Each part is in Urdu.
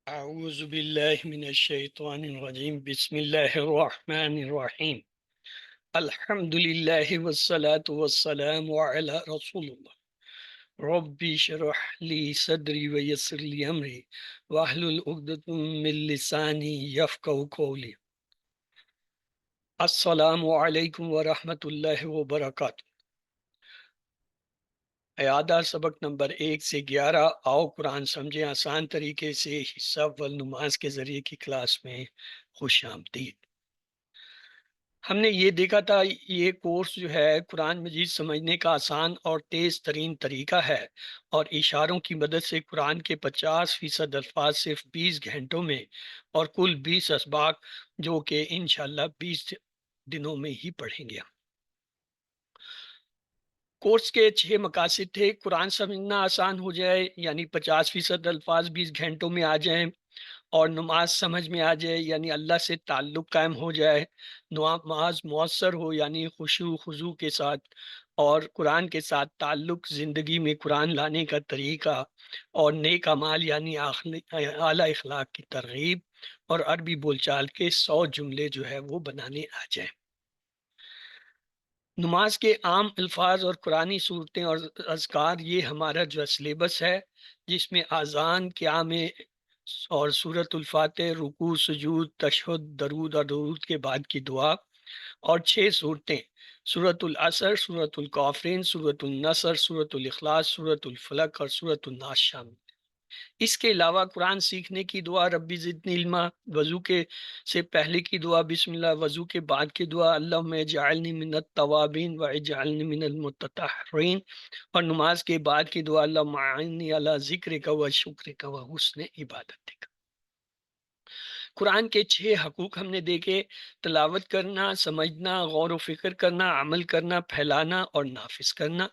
اعوذ باللہ من الشیطان الرجیم بسم اللہ الرحمن الرحیم الحمد للہ والصلاة والسلام علی رسول اللہ رب اشرح لی صدری ویسر لی امری واحلل عقدۃ من لسانی یفقہوا قولی۔ السلام علیکم ورحمۃ اللہ وبرکاتہ۔ اعادہ سبق نمبر 1 سے 11 آؤ قرآن سمجھیں آسان طریقے سے حصہ والنماز کے ذریعے کی کلاس میں خوش آمدید۔ ہم نے یہ دیکھا تھا یہ کورس جو ہے قرآن مجید سمجھنے کا آسان اور تیز ترین طریقہ ہے، اور اشاروں کی مدد سے قرآن کے 50% الفاظ صرف 20 گھنٹوں میں اور کل 20 اسباق جو کہ انشاءاللہ 20 دنوں میں ہی پڑھیں گے۔ کورس کے 6 مقاصد تھے: قرآن سمجھنا آسان ہو جائے، یعنی 50% الفاظ 20 گھنٹوں میں آ جائیں، اور نماز سمجھ میں آ جائے یعنی اللہ سے تعلق قائم ہو جائے، نماز مؤثر ہو یعنی خشوع خضوع کے ساتھ، اور قرآن کے ساتھ تعلق، زندگی میں قرآن لانے کا طریقہ، اور نیک اعمال یعنی اعلیٰ اخلاق کی ترغیب، اور عربی بول چال کے 100 جملے جو ہے وہ بنانے آ جائیں۔ نماز کے عام الفاظ اور قرآنی صورتیں اور اذکار، یہ ہمارا جو سلیبس ہے، جس میں اذان، قیام اور سورۃ الفاتح، رکوع، سجود، تشہد، درود اور درود کے بعد کی دعا، اور 6 صورتیں: سورۃ العصر، سورۃ الکافرین، سورۃ النصر، سورۃ الاخلاص، سورۃ الفلق اور سورۃ الناس شامل۔ اس کے علاوہ قرآن سیکھنے کی دعا ربی زدنی علما، وضو کے سے پہلے کی دعا بسم اللہ، وضو کے بعد کی دعا اللہم اجعلنی من التوابین و اجعلنی من المتطہرین، اور نماز کے بعد کی دعا اللہم اعنی علی ذکرک و شکرک و حسن عبادتک۔ قرآن کے 6 حقوق ہم نے دیکھے: تلاوت کرنا، سمجھنا، غور و فکر کرنا، عمل کرنا، پھیلانا اور نافذ کرنا۔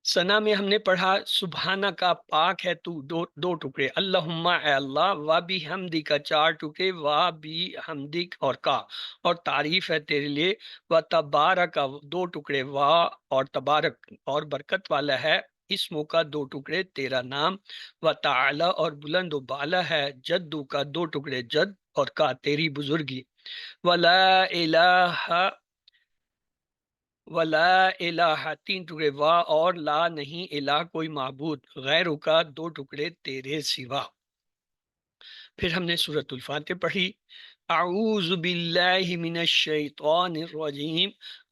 ثنا میں ہم نے پڑھا سبحانہ کا، پاک ہے تو، دو ٹکڑے، اللہم اے اللہ، و بھی حمدی کا 4 ٹکڑے، و بھی حمدک اور کا، اور تعریف ہے تیرے لیے، و تبارک کا 2 ٹکڑے، و اور تبارک اور برکت والا ہے، اسموں کا 2 ٹکڑے، تیرا نام، و تعالی اور بلند و بالا ہے، جدو کا 2 ٹکڑے، جد اور کا تیری بزرگی، ولا الہ ولا الہ 3 ٹکڑے، وا اور لا نہیں، الہ کوئی معبود، غیر کا 2 ٹکڑے، تیرے سوا۔ پھر ہم نے سورۃ الفاتح پڑھی۔ اعوذ باللہ من الشیطان الرجیم،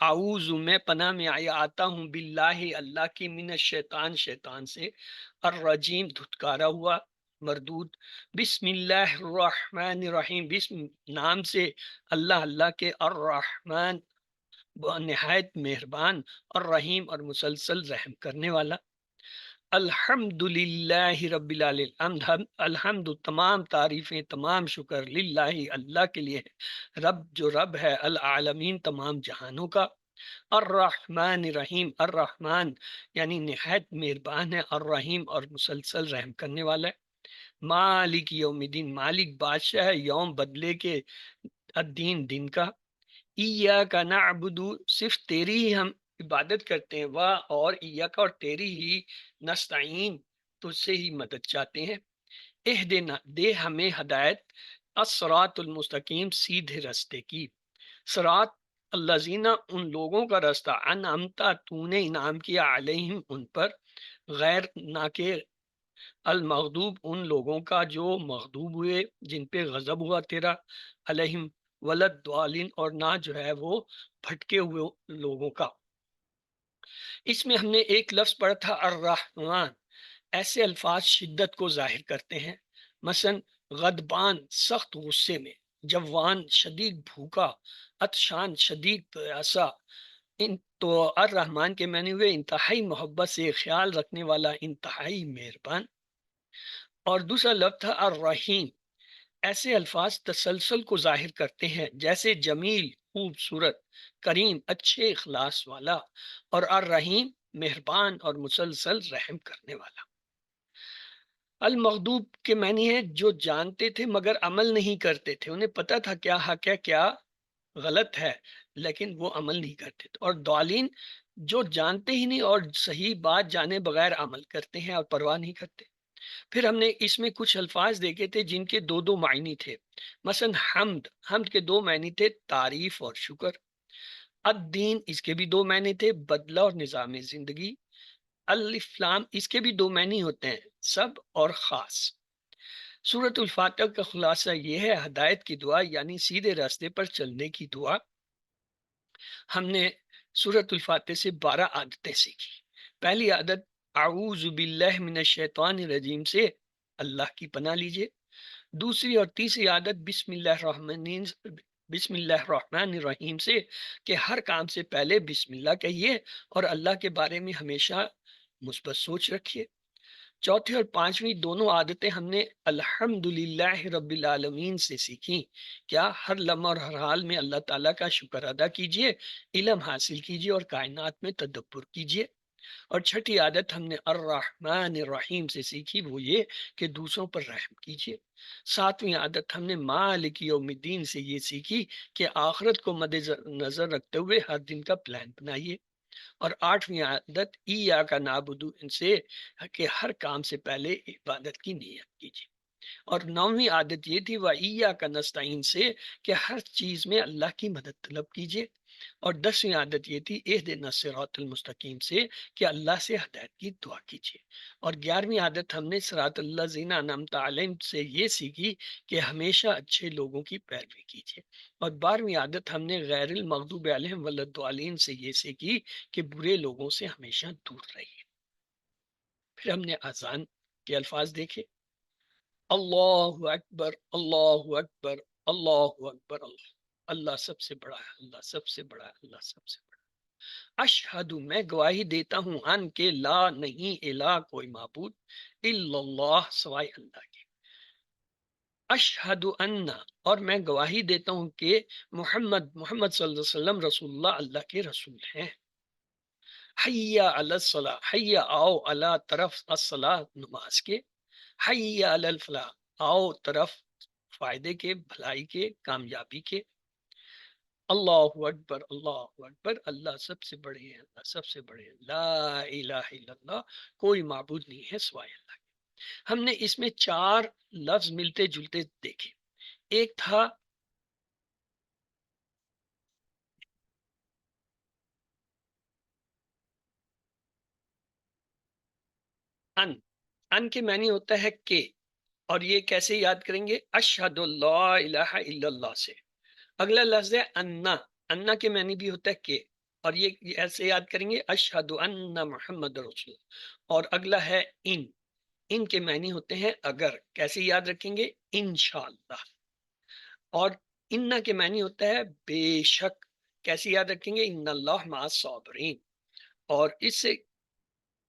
اعوذ میں پناہ میں آتا ہوں، باللہ اللہ کی، من الشیطان شیطان سے، الرجیم دھتکارا ہوا، مردود، بسم اللہ الرحمن الرحیم، بسم نام سے اللہ، اللہ کے، الرحمن نہایت مہربان، اور رحیم اور مسلسل رحم کرنے والا۔ الحمد للہ رب العالمین، الحمد تمام تعریفیں، تمام شکر، للہ اللہ کے لیے ہے، رب جو رب ہے، العالمین تمام جہانوں کا، الرحمن الرحیم، الرحمن یعنی نہایت مہربان ہے، الرحیم اور مسلسل رحم کرنے والا ہے۔ مالک یوم الدین، مالک بادشاہ ہے، یوم بدلے کے، الدین دن کا۔ ایاک نعبد، صرف تیری ہی ہم عبادت کرتے ہیں، اور ایاک اور تیری ہی، نستعین تجھ سے ہی مدد چاہتے ہیں۔ اہدنا دے ہمیں ہدایت، الصراط المستقیم سیدھے راستے کی، صراط الذین ان لوگوں کا راستہ، انعمتا تو نے انعام کیا، علیہم ان پر، غیر نہ کہ، المغضوب ان لوگوں کا جو مغضوب ہوئے، جن پہ غضب ہوا تیرا، علیہم ولد دوالین اور نہ جو ہے وہ بھٹکے ہوئے لوگوں کا۔ اس میں ہم نے ایک لفظ پڑھا تھا الرحمن، ایسے الفاظ شدت کو ظاہر کرتے ہیں، مثلا غضبان سخت غصے میں، جوان شدید بھوکا، عطشان شدید پیاسا۔ ان تو الرحمن کے معنی ہوئے انتہائی محبت سے خیال رکھنے والا، انتہائی مہربان۔ اور دوسرا لفظ تھا الرحیم، ایسے الفاظ تسلسل کو ظاہر کرتے ہیں، جیسے جمیل خوبصورت، کریم اچھے اخلاص والا، اور الرحیم مہربان اور مسلسل رحم کرنے والا۔ المغضوب کے معنی ہے جو جانتے تھے مگر عمل نہیں کرتے تھے، انہیں پتہ تھا کیا حق ہے کیا غلط ہے، لیکن وہ عمل نہیں کرتے تھے۔ اور ضالین جو جانتے ہی نہیں اور صحیح بات جانے بغیر عمل کرتے ہیں اور پرواہ نہیں کرتے۔ پھر ہم نے اس میں کچھ الفاظ دیکھے تھے جن کے دو دو معنی تھے. مثلا حمد کے دو معنی تھے تعریف اور شکر. الدین اس کے بھی دو معنی تھے بدلہ اور نظام زندگی. الف لام اس کے بھی دو معنی ہوتے ہیں سب اور خاص. سورۃ الفاتح کا خلاصہ یہ ہے ہدایت کی دعا یعنی سیدھے راستے پر چلنے کی دعا. ہم نے سورۃ الفاتح سے 12 عادتیں سیکھی. پہلی عادت اعوذ باللہ من الشیطان الرجیم سے اللہ کی پناہ لیجئے. دوسری اور تیسری عادت بسم اللہ الرحمن الرحیم سے کہ ہر کام سے پہلے بسم اللہ کہیے اور اللہ کے بارے میں ہمیشہ مثبت سوچ رکھیے. چوتھی اور پانچویں دونوں عادتیں ہم نے الحمدللہ رب العالمین سے سیکھی. کیا ہر لمحہ اور ہر حال میں اللہ تعالیٰ کا شکر ادا کیجئے، علم حاصل کیجئے اور کائنات میں تدبر کیجئے. اور چھٹی عادت ہم نے الرحمن الرحیم سے سیکھی، وہ یہ کہ دوسروں پر رحم کیجئے. ساتویں عادت ہم نے مالک یوم الدین سے یہ سیکھی کہ آخرت کو مد نظر رکھتے ہوئے ہر دن کا پلان بنائیے. اور آٹھویں عادت ایاک نعبدو ان سے کہ ہر کام سے پہلے عبادت کی نیت کیجیے. اور نویں عادت یہ تھی وَإِيَّاكَ نَسْتَعِينُ سے کہ ہر چیز میں اللہ کی مدد طلب کیجیے. اور 10ویں عادت یہ تھی اهْدِنَا الصِّرَاطَ الْمُسْتَقِيمَ سے کہ اللہ سے ہدایت کی دعا کیجیے. اور 11ویں عادت ہم نے صراط الذین انعمت علیہم سے یہ سیکھی کہ ہمیشہ اچھے لوگوں کی پیروی کیجیے. اور 12ویں عادت ہم نے غیر المغضوب علیہم ولا الضالین سے یہ سیکھی کہ برے لوگوں سے ہمیشہ دور رہیے. پھر ہم نے اذان کے الفاظ دیکھے. اللہ اکبر اللہ اکبر اللہ اکبر اللہ. اللہ سب سے بڑا ہے، اللہ سب سے بڑا ہے، اللہ سب سے بڑا ہے. اشہد میں گواہی دیتا ہوں ان کے لا نہیں الہ کوئی معبود الا اللہ سوائے اللہ کے. اشہد ان اور میں گواہی دیتا ہوں کہ محمد صلی اللہ علیہ وسلم رسول اللہ اللہ کے رسول ہیں. حی علی الصلاح حی آؤ اللہ طرف الصلاح نماز کے. حی علی الفلاح آؤ طرف فائدے کے، بھلائی کے، کامیابی کے. اللہ اکبر اللہ اکبر اللہ سب سے بڑے ہیں، اللہ سب سے بڑے ہیں. لا الہ الا اللہ کوئی معبود نہیں ہے سوائے اللہ کے. ہم نے اس میں 4 لفظ ملتے جلتے دیکھے. ایک تھا ان کے معنی ہوتا ہے کہ، اور یہ کیسے یاد کریں گے؟ اشہد اللہ الہ الا اللہ سے. اگلا لفظ ہے انا. انا کے معنی بھی ہوتا ہے کہ، اور یہ ایسے یاد کریں گے اشہد ان محمد رسول. اور اگلا ہے ان کے معنی ہوتے ہیں اگر. کیسے یاد رکھیں گے؟ انشاءاللہ. اور انا کے معنی ہوتا ہے بے شک. کیسے یاد رکھیں گے؟ ان اللہ مع الصابرین. اور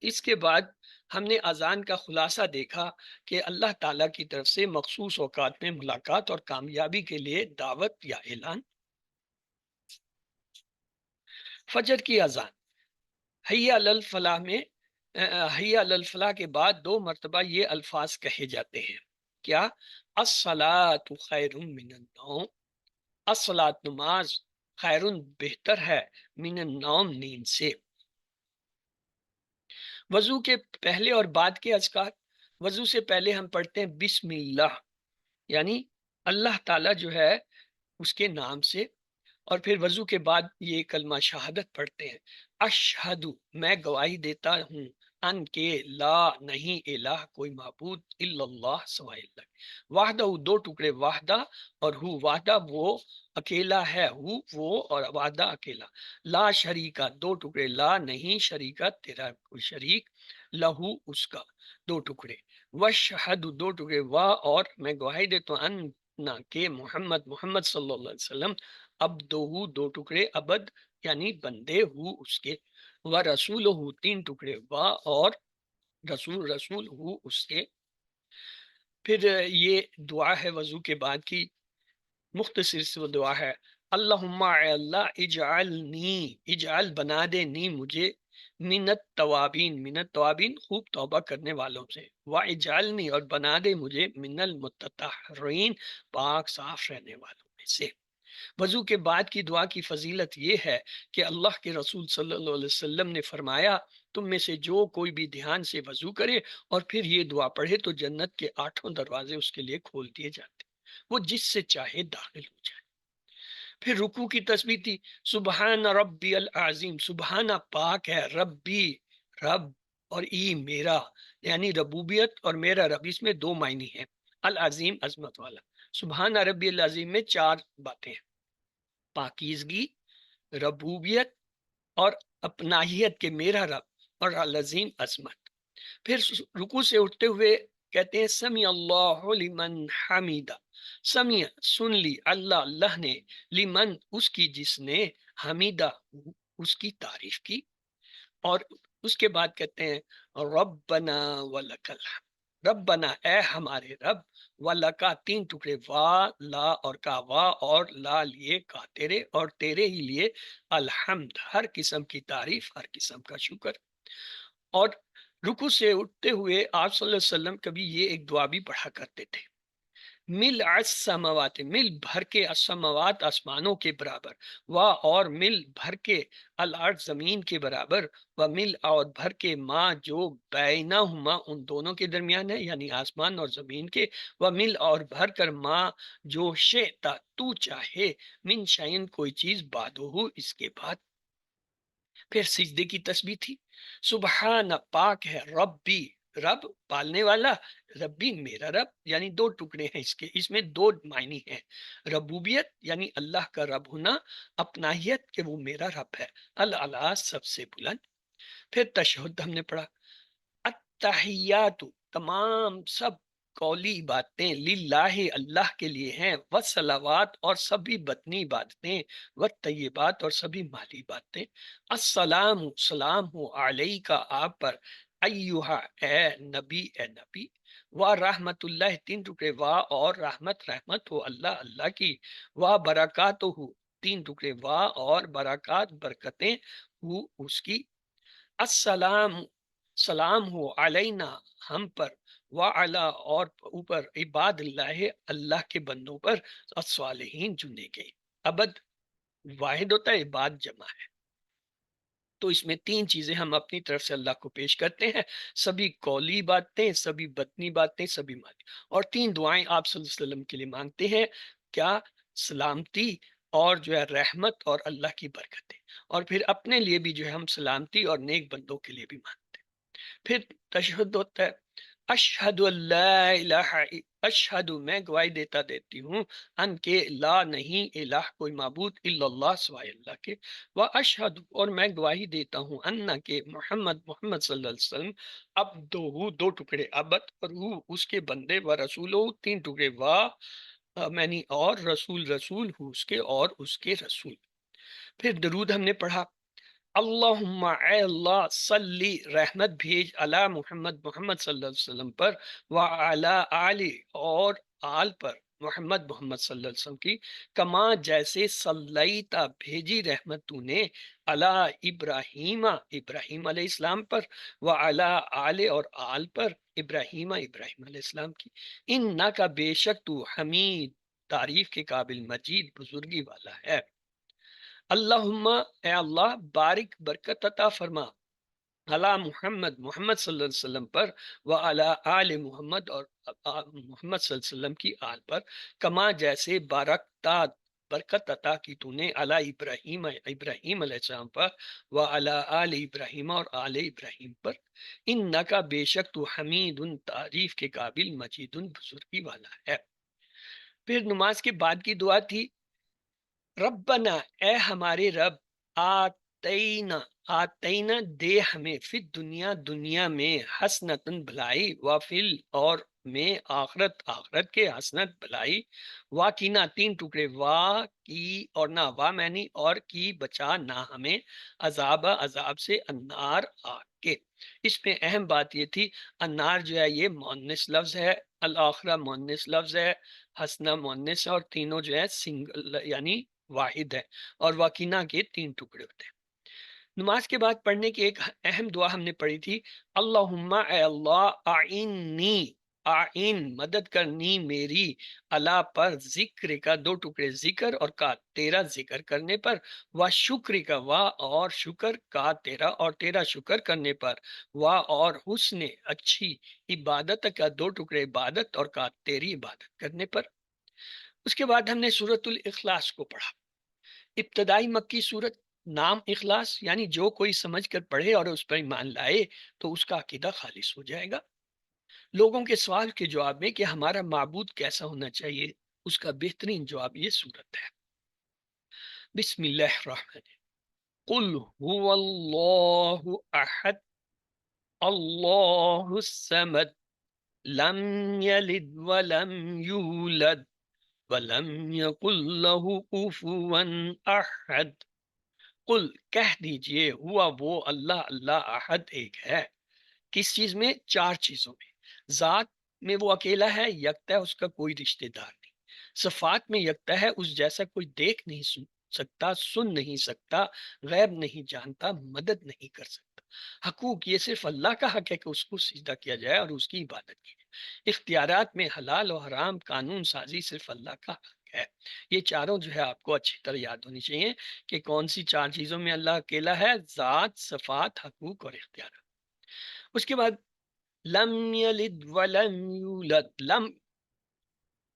اس کے بعد ہم نے اذان کا خلاصہ دیکھا کہ اللہ تعالیٰ کی طرف سے مخصوص اوقات میں ملاقات اور کامیابی کے لیے دعوت یا اعلان. فجر کی اذان حی علی الفلاح میں حی علی الفلاح کے بعد 2 مرتبہ یہ الفاظ کہے جاتے ہیں. کیا؟ الصلاۃ خیر من النوم. الصلاۃ نماز خیر بہتر ہے من النوم نیند سے. وضو کے پہلے اور بعد کے اذکار. وضو سے پہلے ہم پڑھتے ہیں بسم اللہ یعنی اللہ تعالیٰ جو ہے اس کے نام سے. اور پھر وضو کے بعد یہ کلمہ شہادت پڑھتے ہیں. اشہد میں گواہی دیتا ہوں ان کے لا نہیں الہ کوئی معبود الا اللہ سوائے اللہ. وحدہ 2 ٹکڑے وحدہ اور ہو. وحدہ وہ اکیلا ہے، ہو وہ اور وحدہ اکیلا. لا شریکہ 2 ٹکڑے لا نہیں شریکہ تیرا کوئی شریک. لہو اس کا 2 ٹکڑے. وشہد 2 ٹکڑے وا اور میں گواہی دیتا ہوں ان نہ کہ محمد صلی اللہ علیہ وسلم عبدہ 2 ٹکڑے عبد یعنی بندے ہو اس کے. و رسولہ 3 ٹکڑے وا اور رسول ہو اس کے. پھر یہ دعا ہے وضو کے بعد کی مختصر سی دعا ہے. اللہم اللہ اجعل بنا دے نی مجھے من التوابین خوب توبہ کرنے والوں سے. واجعلنی اور بنا دے مجھے من المتطہرین پاک صاف رہنے والوں میں سے. وضو کے بعد کی دعا کی فضیلت یہ ہے کہ اللہ کے رسول صلی اللہ علیہ وسلم نے فرمایا تم میں سے جو کوئی بھی دھیان سے وضو کرے اور پھر یہ دعا پڑھے تو جنت کے 8 دروازے اس کے لیے کھول دیے جاتے، وہ جس سے چاہے داخل ہو جائے۔ پھر رکوع کی تسبیح تھی سبحان ربی العظیم، سبحانہ پاک ہے ربی رب اور ای میرا، یعنی ربوبیت اور میرا رب، اس میں دو معنی ہیں، العظیم عظمت والا۔ سبحان ربی العظیم میں 4 باتیں ہیں، پاکیزگی، ربوبیت اور اپناہیت کے میرا رب، اور العظیم عظمت۔ پھر رکوع سے اٹھتے ہوئے کہتے ہیں سمی اللہ لمن حمیدہ، سمیع سن لی، اللہ اللہ نے، لمن اس کی جس نے، حمیدہ اس کی تعریف کی، اور اس کے بعد کہتے ہیں ربنا ولک الحمد، ربنا اے ہمارے رب، ولکا 3 ٹکڑے، وا لا اور کا، وا اور لا لیے کا تیرے، اور تیرے ہی لیے الحمد ہر قسم کی تعریف، ہر قسم کا شکر۔ اور رکوع سے اٹھتے ہوئے آپ صلی اللہ علیہ وسلم کبھی یہ ایک دعا بھی پڑھا کرتے تھے، مل السماوات، مل بھر کے، السماوات آسمانوں کے برابر، وا اور مل بھر کے، الارض زمین کے برابر، و مل اور بھر کے، ماں جو بینہما ان دونوں کے درمیان ہے یعنی آسمان اور زمین کے، و مل اور بھر کر، ماں جو شئتا تو چاہے، من شئین کوئی چیز، بعدہ اس کے بعد۔ پھر سجدے کی تسبیح تھی سبحان پاک ہے ربی رب پالنے والا، ربی میرا رب، یعنی 2 ٹکڑے ہیں اس کے، اس میں 2 معنی ہیں، ربوبیت یعنی اللہ کا رب ہونا، اپناہیت کہ وہ میرا رب ہے، الاعلی سب سے بلند۔ پھر تشہد ہم نے پڑھا التحیات تمام سب قولی باتیں، للہ اللہ کے لیے ہیں، والصلوات اور سبھی بطنی عبادتیں، والطیبات اور سبھی مالی باتیں، السلام سلام ہو علیکہ آپ پر، ایہا اے نبی، اے نبی، و رحمت اللہ 3 ٹکڑے، وا اور رحمت رحمت ہو اللہ اللہ کی، و برکاتہ 3 ٹکڑے، وا اور برکات برکتیں ہو اس کی، السلام سلام ہو علینا ہم پر، وعلا اور اوپر، عباد اللہ اللہ کے بندوں پر، الصالحین چنے گئے، ابد واحد ہوتا ہے، عباد جمع ہے، تو اس میں 3 چیزیں ہم اپنی طرف سے اللہ کو پیش کرتے ہیں، سبھی قولی باتیں، سبھی بطنی باتیں، سبھی مالی، اور 3 دعائیں آپ صلی اللہ علیہ وسلم کے لیے مانگتے ہیں، کیا؟ سلامتی اور جو ہے رحمت اور اللہ کی برکتیں، اور پھر اپنے لیے بھی جو ہے ہم سلامتی اور نیک بندوں کے لیے بھی مانگتے ہیں۔ پھر تشہد ہوتا ہے اشہد اللہ الہ، اشہد میں گواہی دیتی ہوں، ان کے لا نہیں الہ کوئی معبود الا اللہ سوائے اللہ کے، و اشہد اور میں گواہی دیتا ہوں، ان کے محمد محمد صلی اللہ علیہ وسلم، عبدہ 2 ٹکڑے، عبد اور وہ اس کے بندے، و رسولہ 3 ٹکڑے، معنی اور رسول رسول ہو اس کے اور اس کے رسول۔ پھر درود ہم نے پڑھا اللہم اے اللہ صلی رحمت بھیج علی محمد محمد صلی اللہ علیہ وسلم پر، وعلی آل اور آل پر محمد محمد صلی اللہ علیہ وسلم کی، کما جیسے صلیتا بھیجی رحمت تو نے، علی ابراہیم ابراہیم علیہ السلام پر، وعلی آل اور آل پر ابراہیم ابراہیم علیہ السلام کی، انکا بے شک تو حمید تعریف کے قابل، مجید بزرگی والا ہے۔ اللہم اے اللہ بارک برکت عطا فرما علی محمد محمد صلی اللہ علیہ وسلم پر، وعلی آل محمد اور محمد صلی اللہ علیہ وسلم کی آل پر، کما جیسے بارکتا برکت عطا کی تو نے، علی ابراہیم ابراہیم علیہ السلام پر، وعلی آل ابراہیم اور آل ابراہیم پر، انکا بے شک تو حمید تعریف کے قابل، مجید بزرگی والا ہے۔ پھر نماز کے بعد کی دعا تھی ربنا اے ہمارے رب، آتینا آتینا دے ہمیں، فی دنیا دنیا میں، حسنتن بھلائی، وافل اور میں، آخرت آخرت کے، حسنت بھلائی، واقینا 3 ٹکڑے، وا کی اور نہ وا معنی اور کی بچا نہ ہمیں، عذاب عذاب سے، النار آگ کے۔ اس میں اہم بات یہ تھی النار جو ہے یہ مؤنث لفظ ہے، الاخرہ مؤنث لفظ ہے، حسنہ مؤنث ہے، اور تینوں جو ہے سنگل یعنی واحد ہے، اور واقعہ کے 3 ٹکڑے ہوتے ہیں۔ نماز کے بعد پڑھنے کی ایک اہم دعا ہم نے پڑھی تھی اللہم اے اللہ اعنی آئین مدد کرنی میری، اللہ پر ذکر کا دو ٹکڑے ذکر اور کا تیرا ذکر کرنے پر، و شکر کا و اور شکر کا تیرا اور تیرا شکر کرنے پر، و اور حسن اچھی عبادت کا دو ٹکڑے عبادت اور کا تیری عبادت کرنے پر۔ اس کے بعد ہم نے سورۃ الاخلاص کو پڑھا، ابتدائی مکی سورت، نام اخلاص، یعنی جو کوئی سمجھ کر پڑھے اور اس پر ایمان لائے تو اس کا عقیدہ خالص ہو جائے گا۔ لوگوں کے سوال کے جواب میں کہ ہمارا معبود کیسا ہونا چاہیے، اس کا بہترین جواب یہ سورت ہے۔ بسم اللہ الرحمن الرحیم، قل هو اللہ احد اللہ الصمد لم یلد ولم یولد ولم یکن له کفوا احد۔ قل کہہ دیجئے، ہوا وہ اللہ، اللہ احد ایک ہے، کس چیز میں؟ چار چیزوں میں۔ ذات میں وہ اکیلا ہے، یکتا ہے، اس کا کوئی رشتہ دار نہیں۔ صفات میں یکتا ہے، اس جیسا کوئی دیکھ نہیں سکتا، سن نہیں سکتا، غیب نہیں جانتا، مدد نہیں کر سکتا۔ حقوق، یہ صرف اللہ کا حق ہے کہ اس کو سجدہ کیا جائے اور اس کی عبادت کی جائے۔ اختیارات میں حلال و حرام قانون سازی صرف اللہ کا حق ہے۔ یہ چاروں جو ہے آپ کو اچھی طرح یاد ہونی چاہیے کہ کون سی چار چیزوں میں اللہ اکیلا ہے: ذات، صفات، حقوق اور اختیارات۔ اس کے بعد لم یلد ولم یولد، لم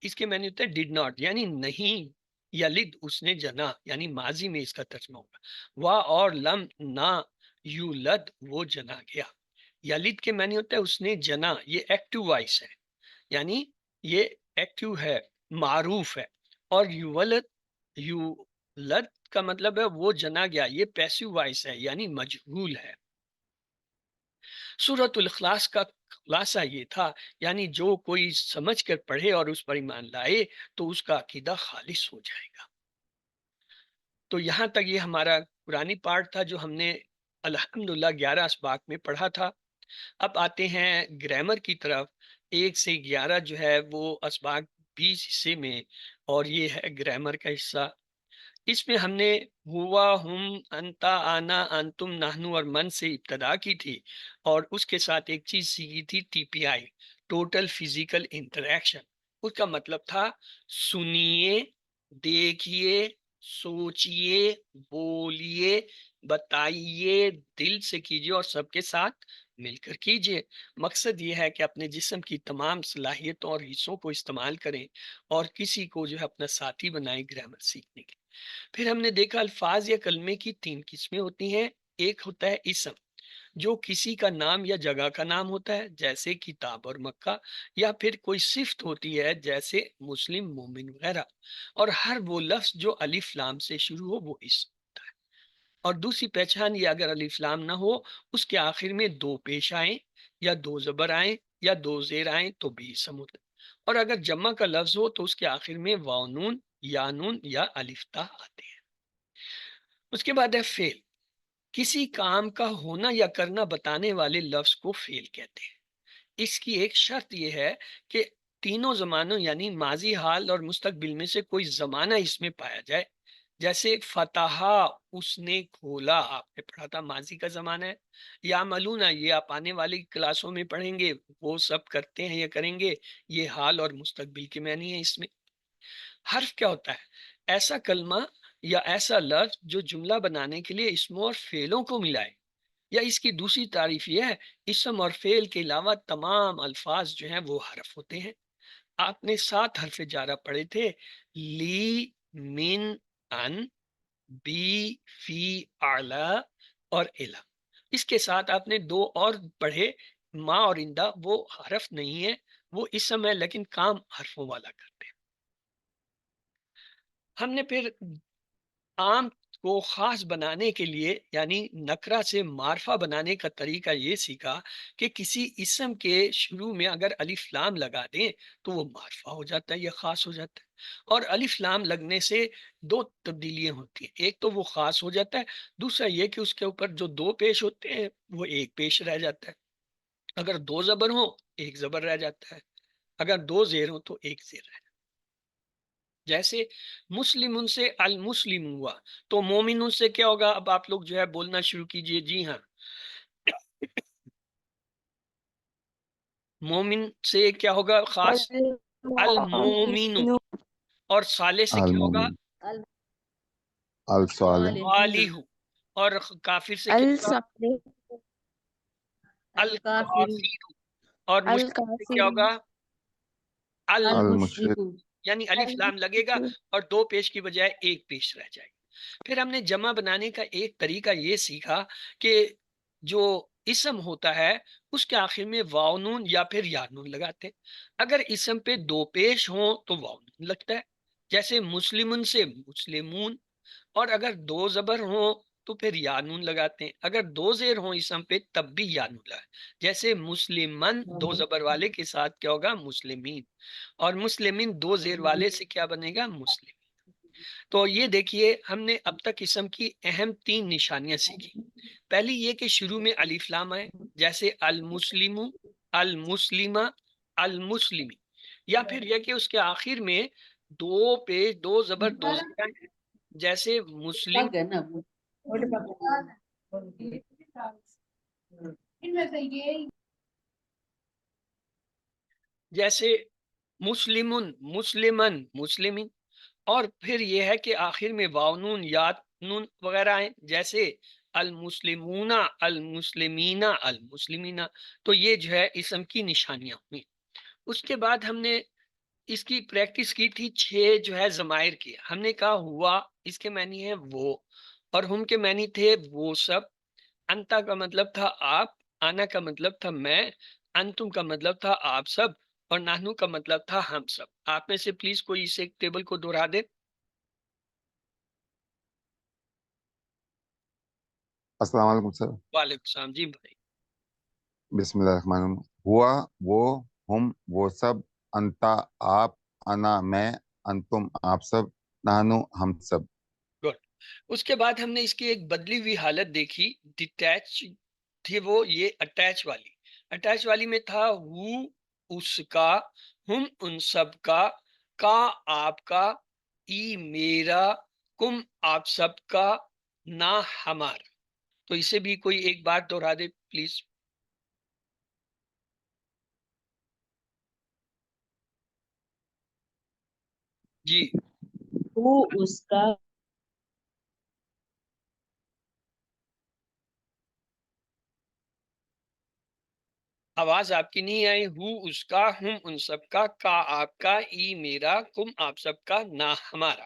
اس کے معنی ہوتا ہے ڈڈ ناٹ، یعنی نہیں، یلد اس نے جنا، یعنی ماضی میں اس کا ترجمہ ہوگا، وا اور لم نہ، یولد وہ جنا گیا۔ یلد کے معنی ہوتا ہے اس نے جنا، یہ ایکٹیو وائس ہے، یعنی یہ ایکٹیو ہے، معروف ہے۔ اور یولد، یولد کا مطلب ہے وہ جنا گیا، یہ پیسیو وائس ہے، یعنی مجہول ہے۔ سورۃ الاخلاص کا خلاصہ یہ تھا، یعنی جو کوئی سمجھ کر پڑھے اور اس پر ایمان لائے تو اس کا عقیدہ خالص ہو جائے گا۔ تو یہاں تک یہ ہمارا قرآنی پارٹ تھا جو ہم نے الحمدللہ 11 اسباق میں پڑھا تھا۔ اب آتے ہیں گرامر کی طرف۔ 1 سے 11 جو ہے وہ اسباق 20 حصے میں، اور یہ ہے گرامر کا حصہ۔ اس میں ہم نے ہوا، ہم، انتا، آنا، انتم، نحنو اور من سے ابتدا کی تھی، اور اس کے ساتھ ایک چیز سیکھی تھی، ٹی پی آئی، ٹوٹل فزیکل انٹریکشن۔ اس کا مطلب تھا سنیے، دیکھیے، سوچئے، بولیے، بتائیے، دل سے کیجیے اور سب کے ساتھ مل کر کیجیے۔ مقصد یہ ہے کہ اپنے جسم کی تمام صلاحیتوں اور حصوں کو استعمال کریں اور کسی کو جو ہے اپنا ساتھی بنائیں گرامر سیکھنے کے۔ پھر ہم نے دیکھا الفاظ یا کلمے کی 3 قسمیں ہوتی ہیں۔ ایک ہوتا ہے اسم، جو کسی کا نام یا جگہ کا نام ہوتا ہے، جیسے کتاب اور مکہ، یا پھر کوئی صفت ہوتی ہے جیسے مسلم، مومن وغیرہ، اور ہر وہ لفظ جو الف لام سے شروع ہو وہ اسم ہوتا ہے۔ اور دوسری پہچان یہ، اگر الف لام نہ ہو، اس کے آخر میں 2 پیش آئیں یا 2 زبر آئیں یا 2 زیر آئیں تو بھی اسم ہوتا ہے۔ اور اگر جمع کا لفظ ہو تو اس کے آخر میں واو نون، یا نون یا الف تا آتے ہیں۔ اس کے بعد ہے فعل، کسی کام کا ہونا یا کرنا بتانے والے لفظ کو فعل کہتے ہیں۔ اس کی ایک شرط یہ ہے کہ تینوں زمانوں یعنی ماضی، حال اور مستقبل میں سے کوئی زمانہ اس میں پایا جائے۔ جیسے فتح، اس نے کھولا، آپ نے پڑھا تھا، ماضی کا زمانہ ہے۔ یا ملونا، یہ آپ آنے والی کلاسوں میں پڑھیں گے، وہ سب کرتے ہیں یا کریں گے، یہ حال اور مستقبل کے معنی ہے اس میں۔ حرف کیا ہوتا ہے؟ ایسا کلمہ یا ایسا لفظ جو جملہ بنانے کے لیے اسموں اور فعلوں کو ملائے، یا اس کی دوسری تعریف یہ ہے، اسم اور فعل کے علاوہ تمام الفاظ جو ہیں وہ حرف ہوتے ہیں۔ آپ نے 7 حرف جارہ پڑھے تھے، لی، من، ان، بی، فی، اعلی اور الا۔ اس کے ساتھ آپ نے 2 اور پڑھے، ما اور اندہ، وہ حرف نہیں ہے، وہ اسم ہے لیکن کام حرفوں والا کرتے ہیں۔ ہم نے پھر عام کو خاص بنانے کے لیے یعنی نکرہ سے معرفہ بنانے کا طریقہ یہ سیکھا کہ کسی اسم کے شروع میں اگر الف لام لگا دیں تو وہ معرفہ ہو جاتا ہے یا خاص ہو جاتا ہے۔ اور الف لام لگنے سے 2 تبدیلیاں ہوتی ہیں، ایک تو وہ خاص ہو جاتا ہے، دوسرا یہ کہ اس کے اوپر جو 2 پیش ہوتے ہیں وہ 1 پیش رہ جاتا ہے۔ اگر 2 زبر ہوں 1 زبر رہ جاتا ہے، اگر 2 زیر ہوں تو 1 زیر رہ جاتا ہے۔ جیسے مسلم سے المسلم ہوا تو مومن سے کیا ہوگا؟ اب آپ لوگ جو ہے بولنا شروع کیجئے، جی ہاں۔ مومن سے کیا ہوگا خاص؟ المومن. اور صالح سے کیا ہوگا؟ المومن الصالح صالح. اور کافر سے کیا ہوگا؟ الکافر. اور مشرک سے کیا ہوگا؟ المشرک یعنی الف لام لگے گا اور دو پیش کی بجائے ایک پیش رہ جائے گا. پھر ہم نے جمع بنانے کا ایک طریقہ یہ سیکھا کہ جو اسم ہوتا ہے اس کے آخر میں واو نون یا پھر یا نون لگاتے ہیں. اگر اسم پہ دو پیش ہوں تو واو نون لگتا ہے، جیسے مسلمن سے مسلمون. اور اگر دو زبر ہوں تو پھر یا نون لگاتے ہیں. اگر دو زیر ہوں اسم پہ تب بھی یا نون لگاتے ہیں، جیسے مسلمن دو زبر والے کے ساتھ کیا ہوگا؟ مسلمین. اور مسلمین دو زیر والے سے کیا بنے گا؟ مسلم. تو یہ دیکھیے ہم نے اب تک اسم کی اہم تین نشانیاں سیکھی. پہلی یہ کہ شروع میں الف لام آئے، جیسے المسلم، المسلمہ، المسلمی. یا پھر یہ کہ اس کے آخر میں دو پیش دو زبر دو زیر آئے، جیسے مسلم. جیسے مسلمن، مسلمن، مسلمین. اور پھر یہ ہے کہ آخر میں واو نون یا نون وغیرہ آئے، جیسے المسلمون، المسلمین، المسلمین. تو یہ جو ہے اسم کی نشانیاں ہوئی. اس کے بعد ہم نے اس کی پریکٹس کی تھی 6 جو ہے ضمائر کی. ہم نے کہا ہوا اس کے معنی ہے وہ، اور ہم کے معنی تھے وہ سب. انتا کا مطلب تھا آپ، آنا کا مطلب تھا میں، انتم کا مطلب تھا آپ سب، اور نحنو کا مطلب تھا ہم سب. آپ میں سے پلیز کوئی اس ایک ٹیبل کو دہرا دے. السلام علیکم سر. وعلیکم السلام. جی بھائی. بسم اللہ الرحمن الرحیم. ہوا وہ، ہم وہ سب، انتا آپ، انا میں، انتم آپ سب، نحنو ہم سب. گڈ. اس کے بعد ہم نے اس کی ایک بدلی ہوئی حالت دیکھی. ڈیٹیچ تھی وہ، یہ اٹیچ والی. اٹیچ والی میں تھا وہ اس کا، ہم ان سب کا آپ کا، ای میرا، کم آپ سب کا، نہ ہمارا. تو اسے بھی کوئی ایک بات دہرا دے پلیز. جی. وہ اس کا، آواز آپ کی نہیں آئی. ہو اس کا، ہم ان سب کا آپ کا، ای میرا، کم آپ سب کا، نہ ہمارا.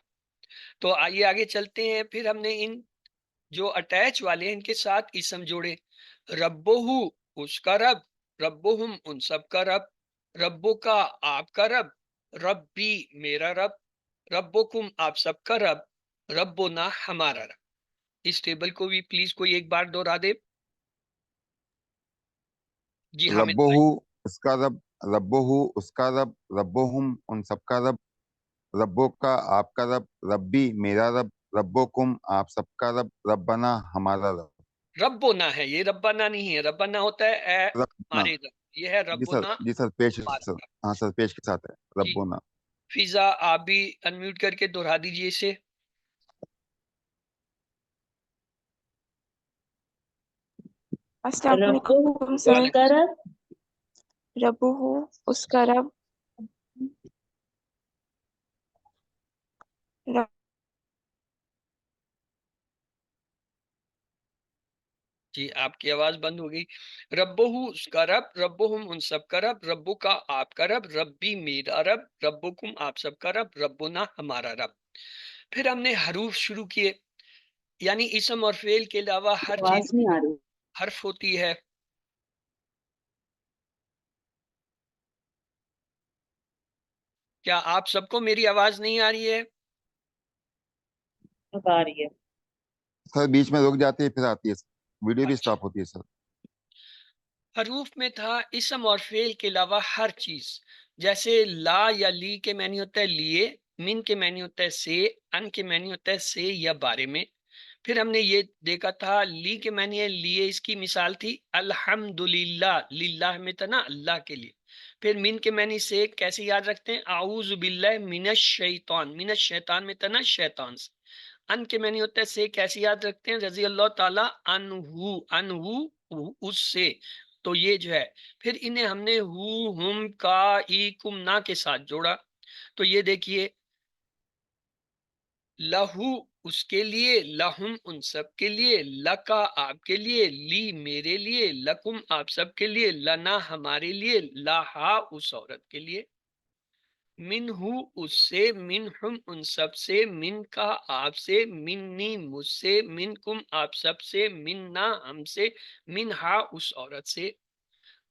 تو آئیے آگے چلتے ہیں. پھر ہم نے ان جو اٹیچ والے ہیں ان کے ساتھ اسم جوڑے. ربو اس کا رب، ربہم ان سب کا رب، ربو کا آپ کا رب، ربی میرا رب، ربکم آپ سب کا رب، ربنا ہمارا رب. اس ٹیبل کو بھی پلیز کوئی ایک بار دہرا دے. جی حامد ربو بھائی. اس کا رب، ربو اس کا رب، ربوہم ان سب کا رب، ربو کا آپ کا رب، ربی میرا رب، ربوکم آپ سب کا رب، ربنا ہمارا رب. ربنا ہے یہ، ربنا نہیں ہے. ربنا ہوتا ہے اے ربنا. ہمارے رب. یہ ہے جی سر، ربنا جی سر پیش ہمارا سر. رب. ہاں سر پیش کے ساتھ ہے جی ربنا. فضا آپ بھی انمیوٹ کر کے دہرا دیجیے اسے. السلام ربو علیکم اس سر. کا رب، ربو اس کا رب، رب جی آپ کی آواز بند ہو گئی. ربو اس کا رب، ربہم ان سب کا رب، ربو کا آپ کا رب، ربی میرا رب، ربکم آپ سب کا رب، ربنا ہمارا رب. پھر ہم نے حروف شروع کیے، یعنی اسم اور فعل کے علاوہ ہر چیز آواز نہیں آ رہی. حرف ہوتی ہے. کیا آپ سب کو میری آواز نہیں آ رہی ہے؟ اب آ رہی ہے. سر بیچ میں رک جاتی ہے پھر آتی ہے سر. ویڈیو بھی اچھا. اسٹاپ ہوتی ہے سر. حروف میں تھا اسم اور فعل کے علاوہ ہر چیز. جیسے لا یا لی کے معنی ہوتا ہے لیے، من کے معنی ہوتا ہے سے، ان کے معنی ہوتا ہے سے یا بارے میں. پھر ہم نے یہ دیکھا تھا لی کے معنی ہے لیے، اس کی مثال تھی الحمدللہ، للہ میں تھا نا اللہ کے لیے. پھر من کے معنی سے کیسے یاد رکھتے ہیں؟ اعوذ باللہ من الشیطان، من الشیطان میں تھا نا شیطان سے. ان کے معنی ہوتا ہے سے، کیسے یاد رکھتے ہیں؟ رضی اللہ تعالی عنہ، عنہ اس سے. تو یہ جو ہے پھر انہیں ہم نے ہو ہم کا ای کم نا کے ساتھ جوڑا. تو یہ دیکھیے لہو اس کے لیے، لہم ان سب کے لیے، لکا آپ کے لیے، لی میرے لیے، لکم آپ سب کے لیے، لنا ہمارے لیے، لاہا اس عورت کے لیے. من ہو اس سے، من ہم ان سب سے، من کا آپ سے، منی مجھ سے، من کم آپ سب سے، مننا ہم سے، من ہا اس عورت سے.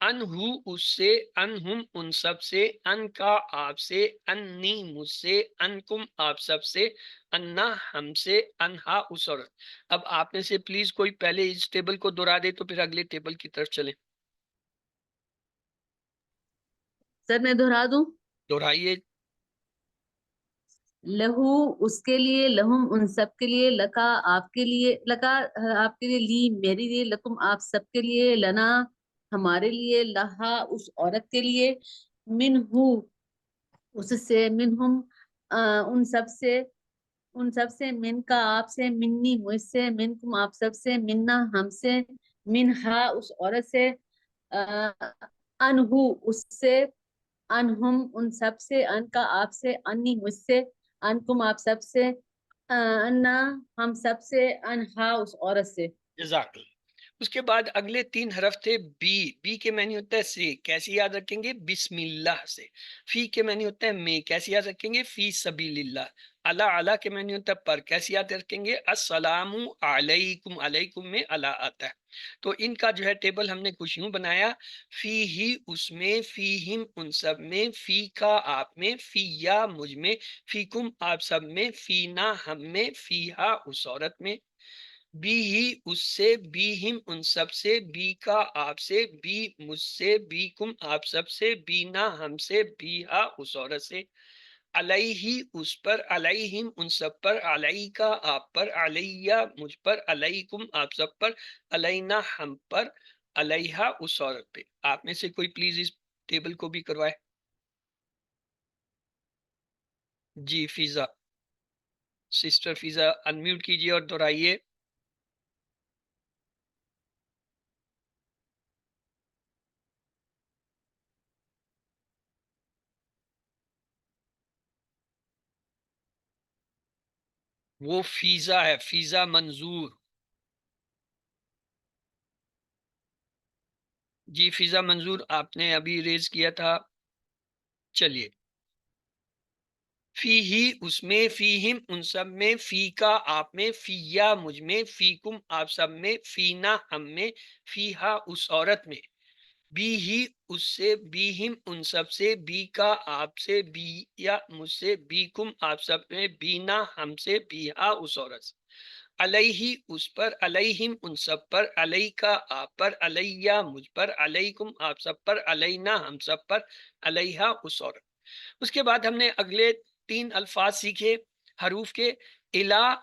ان ہو اس سے، ان ہم ان سب سے، ان کا آپ سے، انی مجھ سے، ان کم آپ سب سے، انا ہم سے، انہا اس عورت. اب آپ میں سے پلیز کوئی پہلے اس ٹیبل کو دہرا دے تو پھر اگلے ٹیبل کی طرف چلیں. سر میں دہرا دوں. دہرائیے. لہو اس کے لیے، لہم ان سب کے لیے، لکا آپ کے لیے، لکا آپ کے لیے، لی میرے لیے، لکم آپ سب کے لیے، لنا ہمارے لیے، لہا اس عورت کے لیے، من ہو اس سے، من ہم ان سب سے، ان سب سے، من کا آپ سے، منی مجھ سے، من کم آپ سب سے، مننا ہم سے، من ہا اس عورت سے، انہو اس سے، ان ہم ان سب سے، ان کا آپ سے، انی مجھ سے، ان کم آپ سب سے، انا ہم سب سے، انہا اس عورت سے. جزاک اللہ. اس کے بعد اگلے 3 حرف تھے بی. بی کے معنی ہوتا ہے سے، کیسے یاد رکھیں گے؟ بسم اللہ سے. فی کے معنی ہوتا ہے میں، کیسے یاد رکھیں گے؟ فی سبیل اللہ. اللہ اللہ کے معنی ہوتا ہے پر، کیسے یاد رکھیں گے؟ السلام علیکم. علیکم میں اللہ آتا ہے. تو ان کا جو ہے ٹیبل ہم نے کچھ یوں بنایا، فی ہی اس میں، فی ہم ان سب میں، فی کا آپ میں، فی یا مجھ میں، فی کم آپ سب میں، فی نا ہم میں، فی ہا اس عورت میں. بی ہی اس سے، بی ہم ان سب سے، بی کا آپ سے، بی مجھ سے، بی کم آپ سب سے، بی نا ہم سے، بی ہا اس عورت سے. علیہ اس پر، علیہم ان سب پر، علیہ کا آپ پر، علیہ مجھ پر، علیکم آپ سب پر، علینا ہم پر، علیہ اس عورت پہ. آپ میں سے کوئی پلیز اس ٹیبل کو بھی کروائے. جی فیضا، سسٹر فیضا انمیوٹ کیجیے اور دہرائیے. وہ فیضا ہے، فیضا منظور. جی فیضا منظور آپ نے ابھی ریز کیا تھا. چلیے. فی ہی اس میں، فی ہم ان سب میں، فی کا آپ میں، فی یا مجھ میں، فی کم آپ سب میں، فی نا ہم میں، فی ہا اس عورت میں. بی ہی اس سے، بی ہم ان سب سے، بی کا آپ سے، بی یا مجھ سے، بی کم آپ سب میں، بی نا ہم سے، بی ہا اس عورت سے. علیہ اس پر، علیہم ان سب پر، علیہ کا آپ پر، علیہ مجھ پر، علیکم آپ سب پر، علینا ہم سب پر، علیہ اس عورت. اس کے بعد ہم نے اگلے 3 الفاظ سیکھے حروف کے. الہ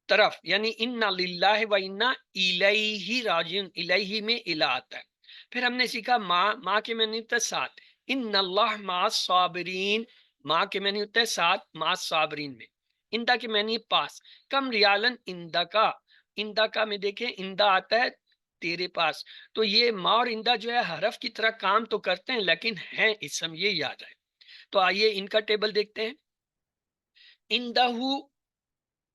طرف، یعنی انا للہ و انا الیہ راجعون. الیہ میں الہ آتا ہے. پھر ہم نے سیکھا ماں. ماں کے معنی ہوتا ہے ساتھ. ان اللہ مع الصابرین. ماں کے معنی ہوتا ہے ساتھ، مع الصابرین میں. اندا کے معنی پاس. کم ریالن اندا کا. اندا کا میں دیکھیں اندا آتا ہے تیرے پاس. تو یہ ماں اور اندا جو ہے حرف کی طرح کام تو کرتے ہیں لیکن ہیں اسم، یہ یاد ہے. تو آئیے ان کا ٹیبل دیکھتے ہیں. اندہو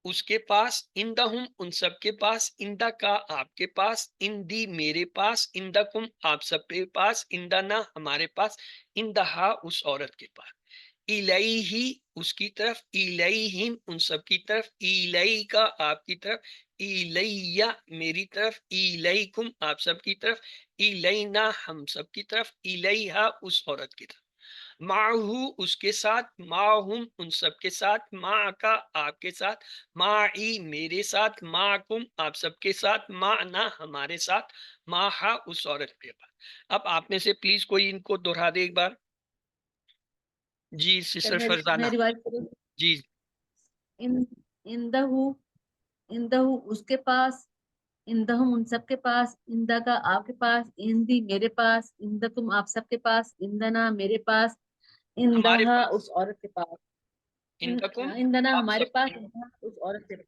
اس کے پاس، اندہم ان سب کے پاس، اندا کا آپ کے پاس، اندی میرے پاس، اندکم آپ سب کے پاس، اندنا ہمارے پاس، اندہا اس عورت کے پاس. الیہ اس کی طرف، الیہم ان سب کی طرف، الیہ کا آپ کی طرف، الیہ میری طرف، الیکم آپ سب کی طرف، الینا ہم سب کی طرف، الیہا اس عورت کی طرف. معہو اس کے ساتھ، معہم ان سب کے ساتھ، معکا آپ کے ساتھ، معی میرے ساتھ، معکم آپ سب کے ساتھ، معنا ہمارے ساتھ، معہا اس عورت کے پاس. اب آپ میں سے پلیز کوئی ان کو دہرا دے ایک بار. جی سسٹر فرزانہ. میں روایت کروں. جی اندہو، اندہو اس کے پاس، اندہم ان سب کے پاس، اندہ کا آپ کے پاس، اندی میرے پاس، اندکم آپ سب کے پاس، اندنا میرے پاس، ہمارے اندہا پاس، اس عورت کے پاس، اندکم اندنا آپ ہمارے سب. پاس، اندہا اس عورت کے پاس.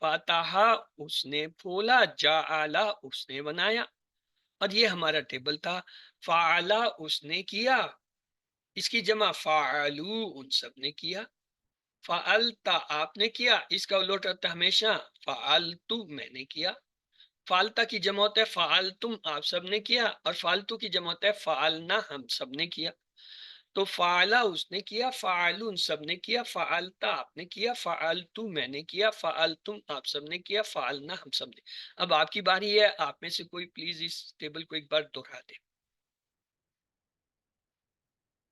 فتح اس نے کھولا، جعل اس نے بنایا، اور یہ ہمارا ٹیبل تھا. فعل اس نے کیا، اس کی جمع فعلو ان سب نے کیا. فعلتا آپ نے کیا، اس کا الٹ ہوتا ہے ہمیشہ فعلتو میں نے کیا. فعلتا کی جمع ہوتا ہے فعلتم آپ سب نے کیا، اور فعلتو کی جمع ہوتا ہے فعلنا ہم سب نے کیا. تو فعلا اس نے کیا، فعلون سب نے کیا، فعلتا آپ نے کیا، فعلتو میں نے کیا، فعلتم آپ سب نے کیا، فعلنا ہم سب نے. اب آپ کی باری ہے، آپ میں سے کوئی پلیز اس ٹیبل کو ایک بار دہرا دے.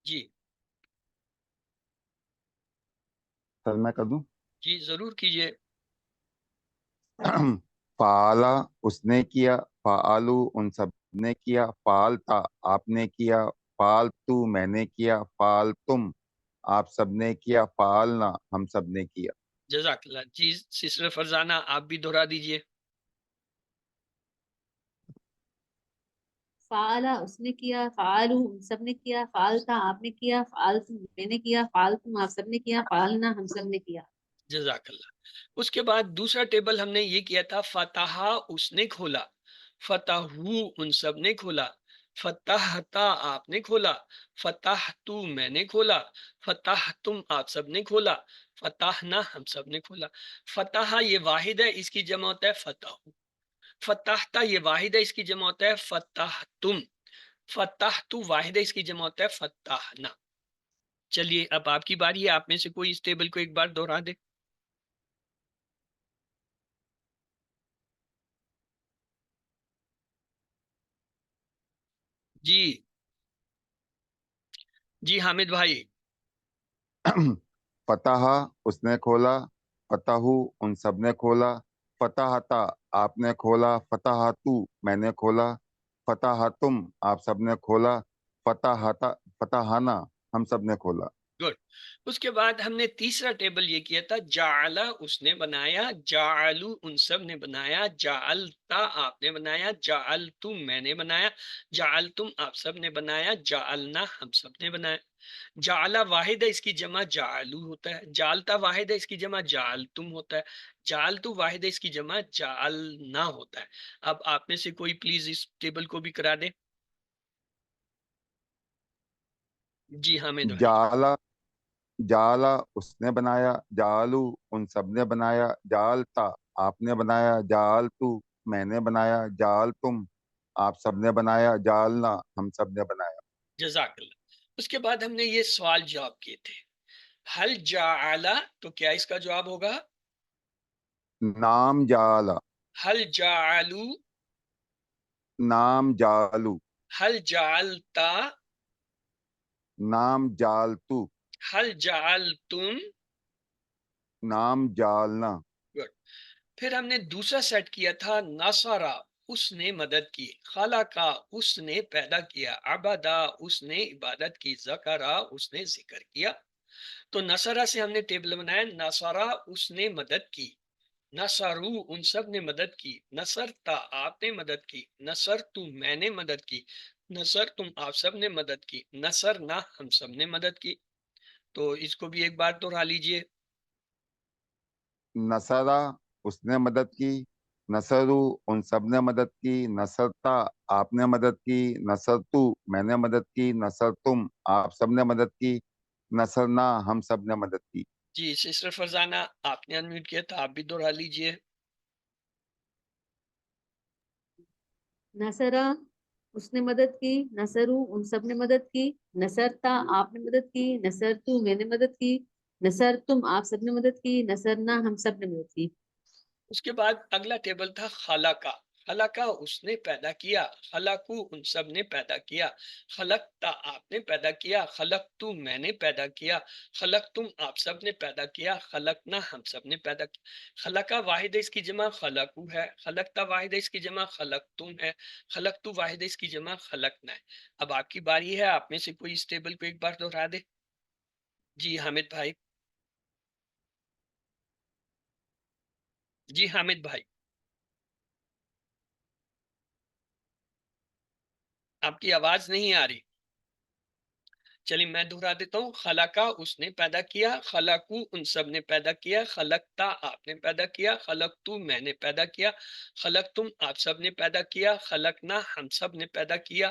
جی سر میں کر دوں؟ جی ضرور کیجئے. فعلا اس نے کیا، فعلو ان سب نے کیا، فعلتا آپ نے کیا، فعلتو میں نے کیا، فعلتم آپ سب نے کیا، فعلنا ہم سب نے کیا. جزاک اللہ. جی سسٹر فرزانہ آپ بھی دہرا دیجئے. فعلا اس نے کیا، فعلو ان سب نے کیا، فعلتا آپ نے کیا، فعلتم میں نے کیا، فعلتم آپ سب نے کیا، فعلنا ہم سب نے کیا. جزاک اللہ. اس کے بعد دوسرا ٹیبل ہم نے یہ کیا تھا فتح اس نے کھولا، فتحو ان سب نے کھولا، فتحتا آپ نے کھولا، فتحتو میں نے کھولا، فتحتم آپ سب نے کھولا، فتحنا ہم سب نے کھولا. فتح یہ واحد ہے، اس کی جمع ہوتا ہے فتح. فتحتا یہ واحد ہے، اس کی جمع ہوتا ہے فتحتم. فتحتو واحد ہے، اس کی جمع ہوتا ہے فتحنا. چلیے اب آپ کی باری ہے، آپ میں سے کوئی اس ٹیبل کو ایک بار دہرا دے. جی جی حامد بھائی. فتح اس نے کھولا، فتحو ان سب نے کھولا، فتحتا آپ نے کھولا، فتحتو میں نے کھولا، فتحتم آپ سب نے کھولا، فتحتا فتحنا ہم سب نے کھولا. گڈ. اس کے بعد ہم نے تیسرا ٹیبل یہ کیا تھا جعل اس نے بنایا، جعلو ان سب نے بنایا، جعلتا آپ نے بنایا، جعلتم میں نے بنایا، جعلتم آپ سب نے بنایا، جعلنا ہم سب نے بنایا. جعل واحد ہے، اس کی جمع جعلو ہوتا ہے. جعلتا واحد ہے، اس کی جمع جعلتم ہوتا ہے. جعلتو واحد ہے، اس کی جمع جعلنا ہوتا ہے. اب آپ میں سے کوئی پلیز اس ٹیبل کو بھی کرا دے. جی حامد بھائی. جعلا جعلا اس نے بنایا، جعلو ان سب نے بنایا، جعلتا آپ نے بنایا، جعلتو میں نے بنایا، جعلتم آپ سب نے بنایا، جعلنا ہم سب نے بنایا. جزاک اللہ. اس کے بعد ہم نے یہ سوال جواب کیے تھے. حل جعل تو کیا اس کا جواب ہوگا؟ نام جعلا، حل جعلو، نام جعلو، حل جعلتا، نام جعلتو، حل جعلتم. نام جعلنا. Good. پھر ہم نے دوسرا سیٹ کیا تھا نصرا اس نے مدد کی، خلقا اس نے پیدا کیا، عبدا اس نے عبادت کی، ذکرا اس نے ذکر کیا. تو نصرا سے ہم نے ٹیبل بنایا، نصرا اس نے مدد کی، نصرو ان سب نے مدد کی، نصرتا آپ نے مدد کی، نصرتو میں نے مدد کی، نصرتم آپ سب نے مدد کی، نصرنا ہم سب نے مدد کی. تو اس کو بھی ایک بار دہرا لیجئے. نصرا اس نے مدد کی، نصرو ان سب نے مدد کی، نصرتا آپ نے مدد کی، نصرتو میں نے مدد کی، نصرتم آپ سب نے مدد کی، نصرنا ہم سب نے مدد کی. جی سسٹر فرزانہ آپ نے انمیوٹ کیا تھا، آپ بھی دہرا لیجئے. نصرا اس نے مدد کی، نصرو ان سب نے مدد کی، نصرتا آپ نے مدد کی، نصرتو میں نے مدد کی، نصرتم آپ سب نے مدد کی، نصرنا ہم سب نے مدد کی. اس کے بعد اگلا ٹیبل تھا خلقا. خلقا اس نے پیدا کیا، خلقو ان سب نے پیدا کیا، خلقتا آپ نے پیدا کیا، خلقتو میں نے پیدا کیا، خلقتم آپ سب نے پیدا کیا، خلقنا ہم سب نے پیدا کیا. خلقا واحد ہے، اس کی جمع خلقو ہے، خلقتا واحد ہے، اس کی جمع خلقتم ہے، خلقتو واحد ہے، اس کی جمع خلقنا ہے. اب آپ کی باری ہے، آپ میں سے کوئی اس ٹیبل کو ایک بار دہرا دے. جی حامد بھائی. جی حامد بھائی آپ کی آواز نہیں آ رہی. چلیے میں دہرا دیتا ہوں. خلقہ اس نے پیدا کیا, خلقو ان سب نے پیدا کیا, خلقتا آپ نے پیدا کیا, خلقتو میں نے پیدا کیا, خلقتم آپ سب نے پیدا کیا, خلقنا ہم سب نے پیدا کیا.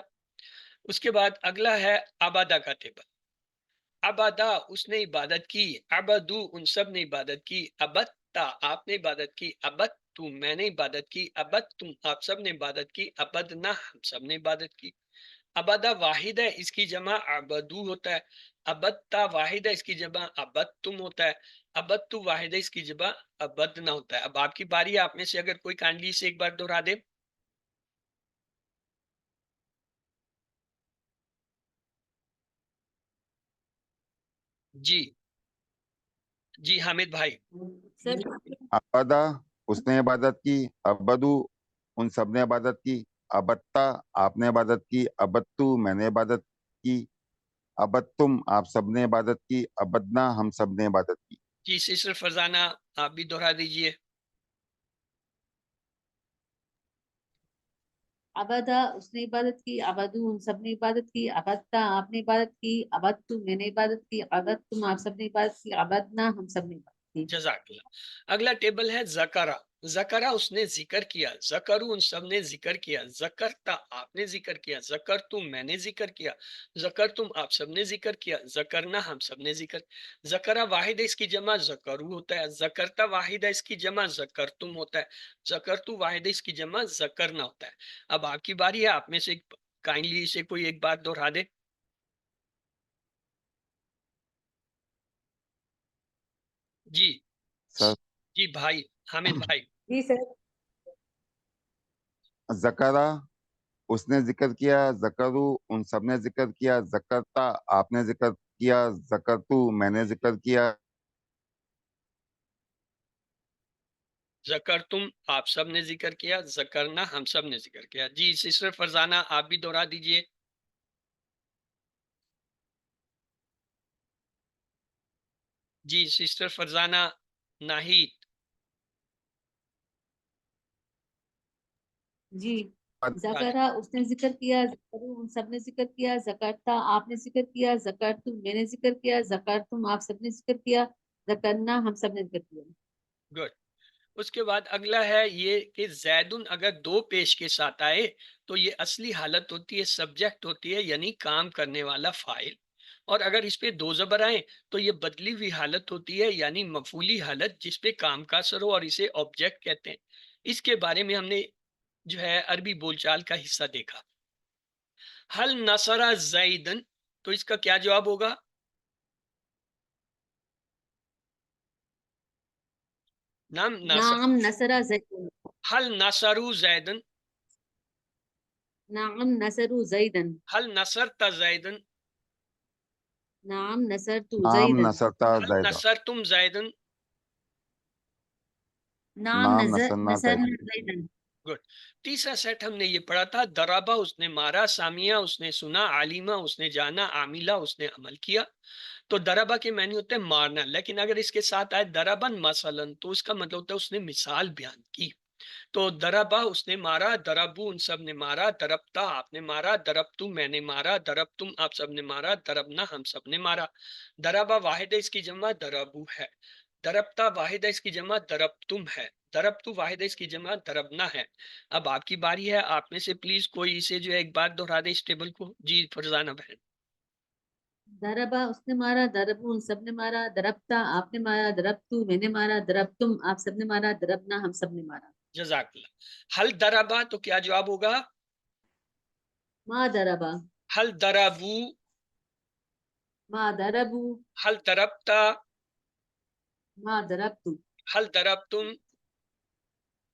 اس کے بعد اگلا ہے عبادہ کا ٹیبل. عبادہ اس نے عبادت کی, عبدو ان سب نے عبادت کی, عبدتا آپ نے عبادت کی, عبدتو میں نے عبادت کی, عبدتم آپ سب نے عبادت کی, عبدنا ہم سب نے عبادت کی. عبادہ واحد ہے, اس کی جمع عبدو ہوتا ہے. عبدتا واحد ہے, اس کی جمع عبدتم ہوتا ہے. عبدتو واحد ہے, اس کی جمع عبدنا ہوتا ہے. اب آپ کی باری ہے, آپ میں سے اگر کوئی کائنڈلی سے ایک بار دہرا دے. جی جی حامد بھائی. سر عبادہ اس نے عبادت کی, عبدو ان سب نے عبادت کی, عبدتا آپ نے عبادت کی, عبدتو میں نے عبادت کی, عبدتم آپ سب نے عبادت کی, عبدنا ہم سب نے عبادت کی. جی سسٹر فرزانہ آپ بھی دہرا دیجئے. عبادہ اس نے عبادت کی, عبدو ان سب نے عبادت کی, عبدتا آپ نے عبادت کی, عبدتو میں نے عبادت کی, عبدتم آپ سب نے عبادت کی, عبدنا ہم سب نے عبادت کی. جزاک اللہ. اگلا ٹیبل ہے ذکرہ. ذکرہ اس نے ذکر کیا, ذکرو ان سب نے ذکر کیا, ذکرتا آپ نے ذکر کیا, ذکرتم میں نے ذکر کیا, ذکرتم آپ سب نے ذکر کیا, ذکرنا ہم سب نے ذکر. ذکرہ واحد ہے, اس کی جمع ذکرو ہوتا ہے. ذکرتا واحد ہے, اس کی جمع ذکرتم ہوتا ہے. ذکرتو واحد ہے, اس کی جمع ذکرنا ہوتا ہے. اب آپ کی باری ہے, آپ میں سے کائنڈلی سے کوئی ایک بات دہرا دے. جی سر جی بھائی حامد بھائی. جی سر. ذکرہ اس نے ذکر کیا, ذکرو ان سب نے ذکر کیا, ذکرتا آپ نے ذکر کیا, ذکرتو میں نے ذکر کیا, ذکرتم آپ سب نے ذکر کیا, ذکرنا ہم سب نے ذکر کیا. جی سسٹر فرزانہ آپ بھی دہرا دیجئے. جی سسٹر فرزانہ ناہید. جی ذکرہ اس نے ذکر کیا, ذکرو ان سب نے ذکر کیا, ذکرتا آپ نے ذکر کیا, ذکرتم میں نے ذکر کیا, ذکرتم آپ سب نے ذکر کیا, ذکرنا ہم سب نے ذکر کیا. گڈ. اس کے بعد اگلا ہے یہ کہ زیدن اگر دو پیش کے ساتھ آئے تو یہ اصلی حالت ہوتی ہے, سبجیکٹ ہوتی ہے, یعنی کام کرنے والا فاعل. اور اگر اس پہ دو زبر آئیں تو یہ بدلی ہوئی حالت ہوتی ہے, یعنی مفعولی حالت جس پہ کام کا اثر ہو, اور اسے آبجیکٹ کہتے ہیں. اس کے بارے میں ہم نے جو ہے عربی بول چال کا حصہ دیکھا. حل نصر زیدن, تو اس کا کیا جواب ہوگا؟ نام نصر. نعم نصر زیدن. حل نصرو زیدن, نعم نصر زیدن. حل نصرت زیدن, نعم نصرت نام زیدن. نصرتا حل زیدہ, نصرتم زیدن. نعم نام نصرنا نصرنا زیدہ. زیدن. گڈ. تیسرا سیٹ ہم نے یہ پڑھا تھا, درابا اس نے مارا, سامیہ اس نے سنا, عالیمہ اس نے جانا, عاملہ اس نے عمل کیا. تو درابا کے معنی ہوتے ہیں مارنا, لیکن اگر اس کے ساتھ آئے درابن مثلاً تو اس کا مطلب ہوتا ہے اس نے مثال بیان کی. تو دربا اس نے مارا, دربو ان سب نے مارا, دربتا آپ نے مارا, دربتو میں نے مارا, دربتم آپ سب نے مارا, دربنا ہم سب نے مارا. دربا واحد ہے, اس کی جمع دربو ہے. دربتا واحد ہے, اس کی جمع دربتم ہے. دربتو واحد ہے, اس کی جمع دربنا ہے. اب آپ کی باری ہے, آپ میں سے پلیز کوئی اسے جو ہے ایک بار دہرا دے اس ٹیبل کو. جی فرزانہ بہن. دربا اس نے مارا, دربو ان سب نے مارا, دربتا آپ نے مارا, دربتو میں نے مارا, دربتم آپ سب نے مارا, دربنا ہم سب نے مارا. جزاک اللہ. حل دربا تو کیا جواب ہوگا؟ ما دربا. حل دربو, ما دربو. حل دربتا, ما دربتو. حل دربتم.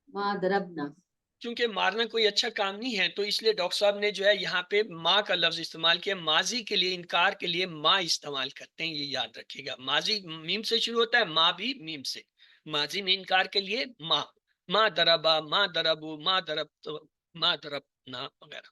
ما دربنا. کیونکہ مارنا کوئی اچھا کام نہیں ہے تو اس لیے ڈاکٹر صاحب نے جو ہے یہاں پہ ماں کا لفظ استعمال کیا. ماضی کے لیے, انکار کے لیے ماں استعمال کرتے ہیں, یہ یاد رکھیے گا. ماضی میم سے شروع ہوتا ہے, ماں بھی میم سے. ماضی میں انکار کے لیے ماں. ماں دربا, ماں دربو, ماں درب, ماں دربنا وغیرہ.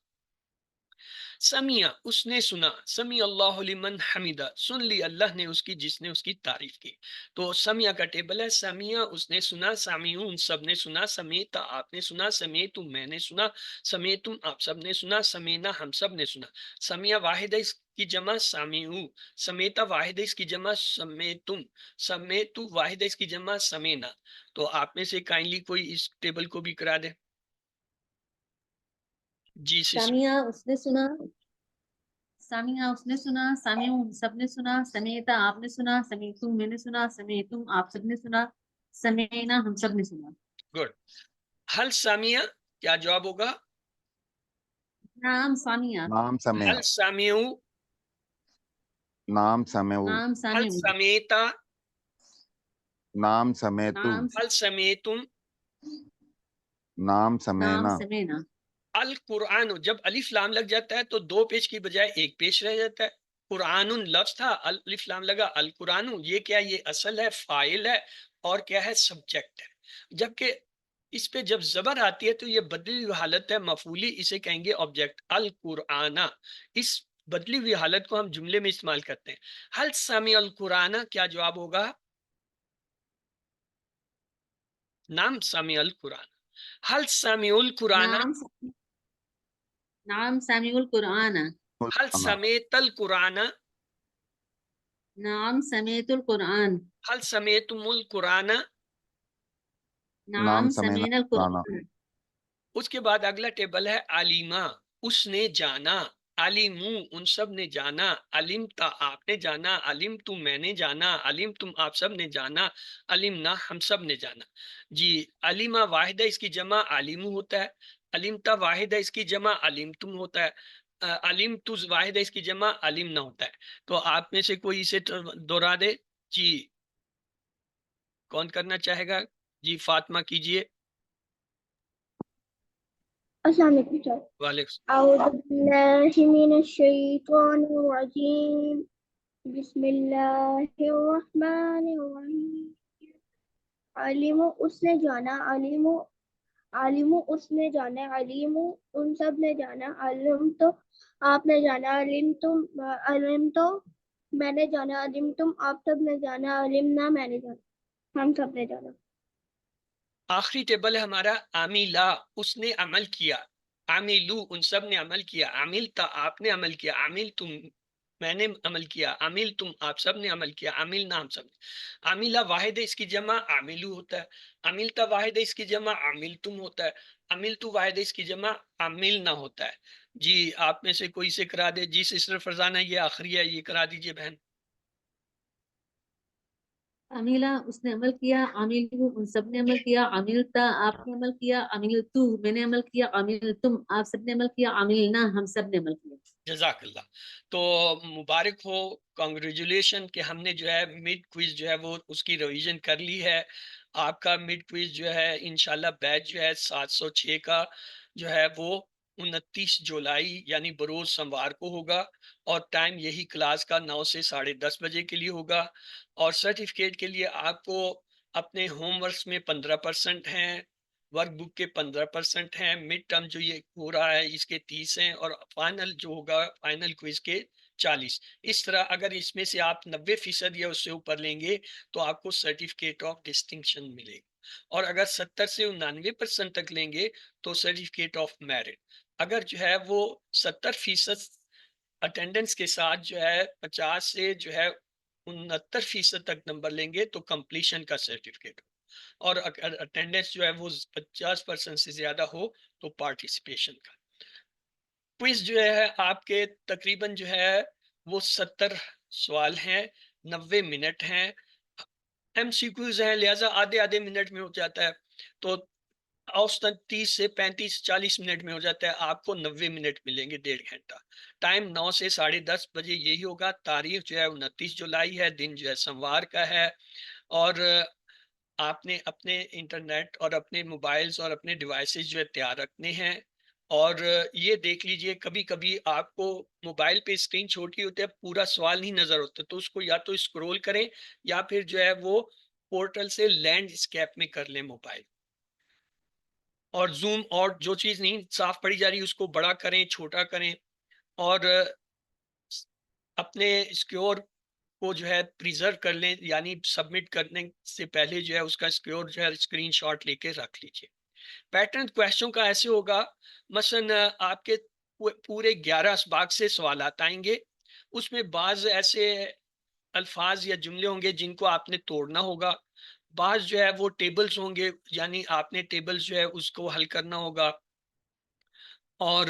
سمیع اس نے سنا، سمیع اللہ لمن حمیدہ سن لی اللہ نے اس کی جس نے اس کی تعریف کی. تو سمیع کا ٹیبل ہے، سمیع اس نے سنا، سامعون سب نے سنا، سمیت آپ نے سنا، سمیت میں نے سنا، سمیتم آپ سب نے سنا، سمینا ہم سب نے سنا. سمیع واحد ہے اس کی جمع سامعو، سمیتا واحد ہے اس کی جمع سمیتم، سمیتو واحد ہے اس کی جمع سمینا. تو آپ میں سے کائنڈلی کوئی اس ٹیبل کو بھی کرا دے. جی سسٹر. سامیہ اس نے سنا، سامیہ اس نے سنا، سامیعون سب نے سنا، سمیتا آپ نے سنا، سمیتم میں نے سنا، سمیتم آپ سب نے سنا، سمینا ہم سب نے سنا. گڈ. حل سامیہ کیا جواب ہوگا؟ نام سامیہ، نام سمع، حل سامیو، نام سمعو، نام حل سامیع، سمیتا، نام سمیتو، نام حل سمیتم. نام نام سمینا. سمینا. القرآن جب الف لام لگ جاتا ہے تو دو پیش کی بجائے ایک پیش رہ جاتا ہے. قرآن لفظ تھا، الف لام لگا، القرآن یہ کیا، یہ اصل ہے، فاعل ہے، اور کیا ہے، سبجیکٹ ہے. جبکہ اس پہ جب زبر آتی ہے تو یہ بدلی ہوئی حالت ہے مفعولی، اسے کہیں گے آبجیکٹ. القرآن اس بدلی ہوئی حالت کو ہم جملے میں استعمال کرتے ہیں. حل سمیع القرآن کیا جواب ہوگا؟ نام سمیع القرآن. حل سمیع القرآن، نام نام سامیع القرآن، حل سمیت القرآن، نام سمیت القرآن، حل سمیتم القرآن. نام سمینا سمینا قرآن. القرآن. اس کے بعد اگلا ٹیبل ہے علیما اس نے جانا، علیمو ان سب نے جانا، علمتا آپ نے جانا، علم تم میں نے جانا، علم تم آپ سب نے جانا، علمنا ہم سب نے جانا. جی علیما واحد ہے اس کی جمع علیمو ہوتا ہے، علمتا واحد ہے اس کی جمع علم تم ہوتا ہے، علم تو واحد ہے اس کی جمع علم نہ ہوتا ہے. تو آپ میں سے کوئی اسے دوہرا دے. جی کون کرنا چاہے گا؟ جی فاطمہ کیجئے. السلام علیکم سر. وعلیکم. اعوذ باللہ من الشیطان الرجیم. بسم اللہ الرحمن الرحیم. علیم اس نے جانا، علیم اس نے جانا، علیم ان سب نے جانا، علم تو آپ نے جانا، علم تو میں نے جانا، علم تم آپ سب نے جانا، علمنا میں نے جانا ہم سب نے جانا. آخری ٹیبل ہے ہمارا عاملہ اس نے عمل کیا، عاملو ان سب نے عمل کیا، عاملتا آپ نے عمل کیا، عامل تم میں نے عمل کیا، عامل تم آپ سب نے عمل کیا، عاملنا ہم سب نے. عاملہ واحد ہے اس کی جمع عاملو ہوتا ہے، عاملتا واحد ہے اس کی جمع عامل تم ہوتا ہے، عاملتو واحد ہے اس کی جمع عاملنا ہوتا ہے. جی آپ میں سے کوئی سے کرا دے. جی سسٹر فرزانہ یہ آخری ہے، یہ کرا دیجئے بہن. عمیلہ اس نے عمل کیا، عامل ان سب نے عمل کیا، عاملتا آپ نے عمل کیا، عاملتو میں نے عمل کیا، عاملتم آپ سب نے عمل کیا، عاملنا ہم سب نے عمل کیا. جزاک اللہ. تو مبارک ہو، کانگریچولیشن کہ ہم نے جو ہے مڈ کوئز جو ہے وہ اس کی ریویژن کر لی ہے. آپ کا مڈ کوئز جو ہے انشاءاللہ بیچ جو ہے 706 کا جو ہے وہ 29 جولائی یعنی بروز سموار کو ہوگا، اور ٹائم یہی کلاس کا 9 سے 10:30 بجے کے لیے ہوگا. اور سرٹیفکیٹ کے لیے آپ کو اپنے ہوم ورکس میں 15% ہیں، ورک بک کے 15% ہیں، مڈ ٹرم جو یہ ہو رہا ہے اس کے 30 ہیں، اور فائنل جو ہوگا فائنل کوئز کے 40. اس طرح اگر اس میں سے آپ 90% یا اس سے اوپر لیں گے تو آپ کو سرٹیفکیٹ آف ڈسٹنکشن ملے گا، اور اگر 70 سے 99% تک لیں گے تو سرٹیفکیٹ آف میرٹ. اگر جو ہے وہ 70% اٹینڈنس کے ساتھ جو ہے 50 سے جو ہے 69% تک نمبر لیں گے تو کمپلیشن کا سرٹیفکیٹ، اور اگر اٹینڈنس جو ہے وہ 50% سے زیادہ ہو تو پارٹیسپیشن کا. کوئز جو ہے آپ کے تقریباً جو ہے وہ 70 سوال ہیں، 90 منٹ ہیں، ایم سی کیوز ہیں لہٰذا آدھے منٹ میں ہو جاتا ہے، تو اوسطاً 30 سے 35-40 منٹ میں ہو جاتا ہے. آپ کو 90 منٹ ملیں گے، 1.5 گھنٹہ. ٹائم 9 سے 10:30 بجے یہی ہوگا. تاریخ جو ہے 29 جولائی ہے، دن جو ہے سموار کا ہے، اور آپ نے اپنے انٹرنیٹ اور اپنے موبائلز اور اپنے ڈیوائسز جو ہے تیار رکھنے ہیں. اور یہ دیکھ لیجئے کبھی کبھی آپ کو موبائل پہ اسکرین چھوٹی ہوتی ہے، پورا سوال نہیں نظر ہوتا، تو اس کو یا تو اسکرول کریں یا پھر جو ہے وہ پورٹل سے لینڈ اسکیپ میں کر لیں موبائل. اور زوم اور جو چیز نہیں صاف پڑی جا رہی اس کو بڑا کریں، چھوٹا کریں. اور اپنے اسکیور کو جو ہے پریزرو کر لیں، یعنی سبمٹ کرنے سے پہلے جو ہے اس کا اسکیور جو ہے اسکرین شاٹ لے کے رکھ لیجیے۔ پیٹرن کویسچن کا ایسے ہوگا، مثلا آپ کے پورے 11 اسباق سے سوالات آئیں گے، اس میں بعض ایسے الفاظ یا جملے ہوں گے جن کو آپ نے توڑنا ہوگا، بعض جو ہے وہ ٹیبلز ہوں گے، یعنی آپ نے ٹیبلز جو ہے اس کو حل کرنا ہوگا، اور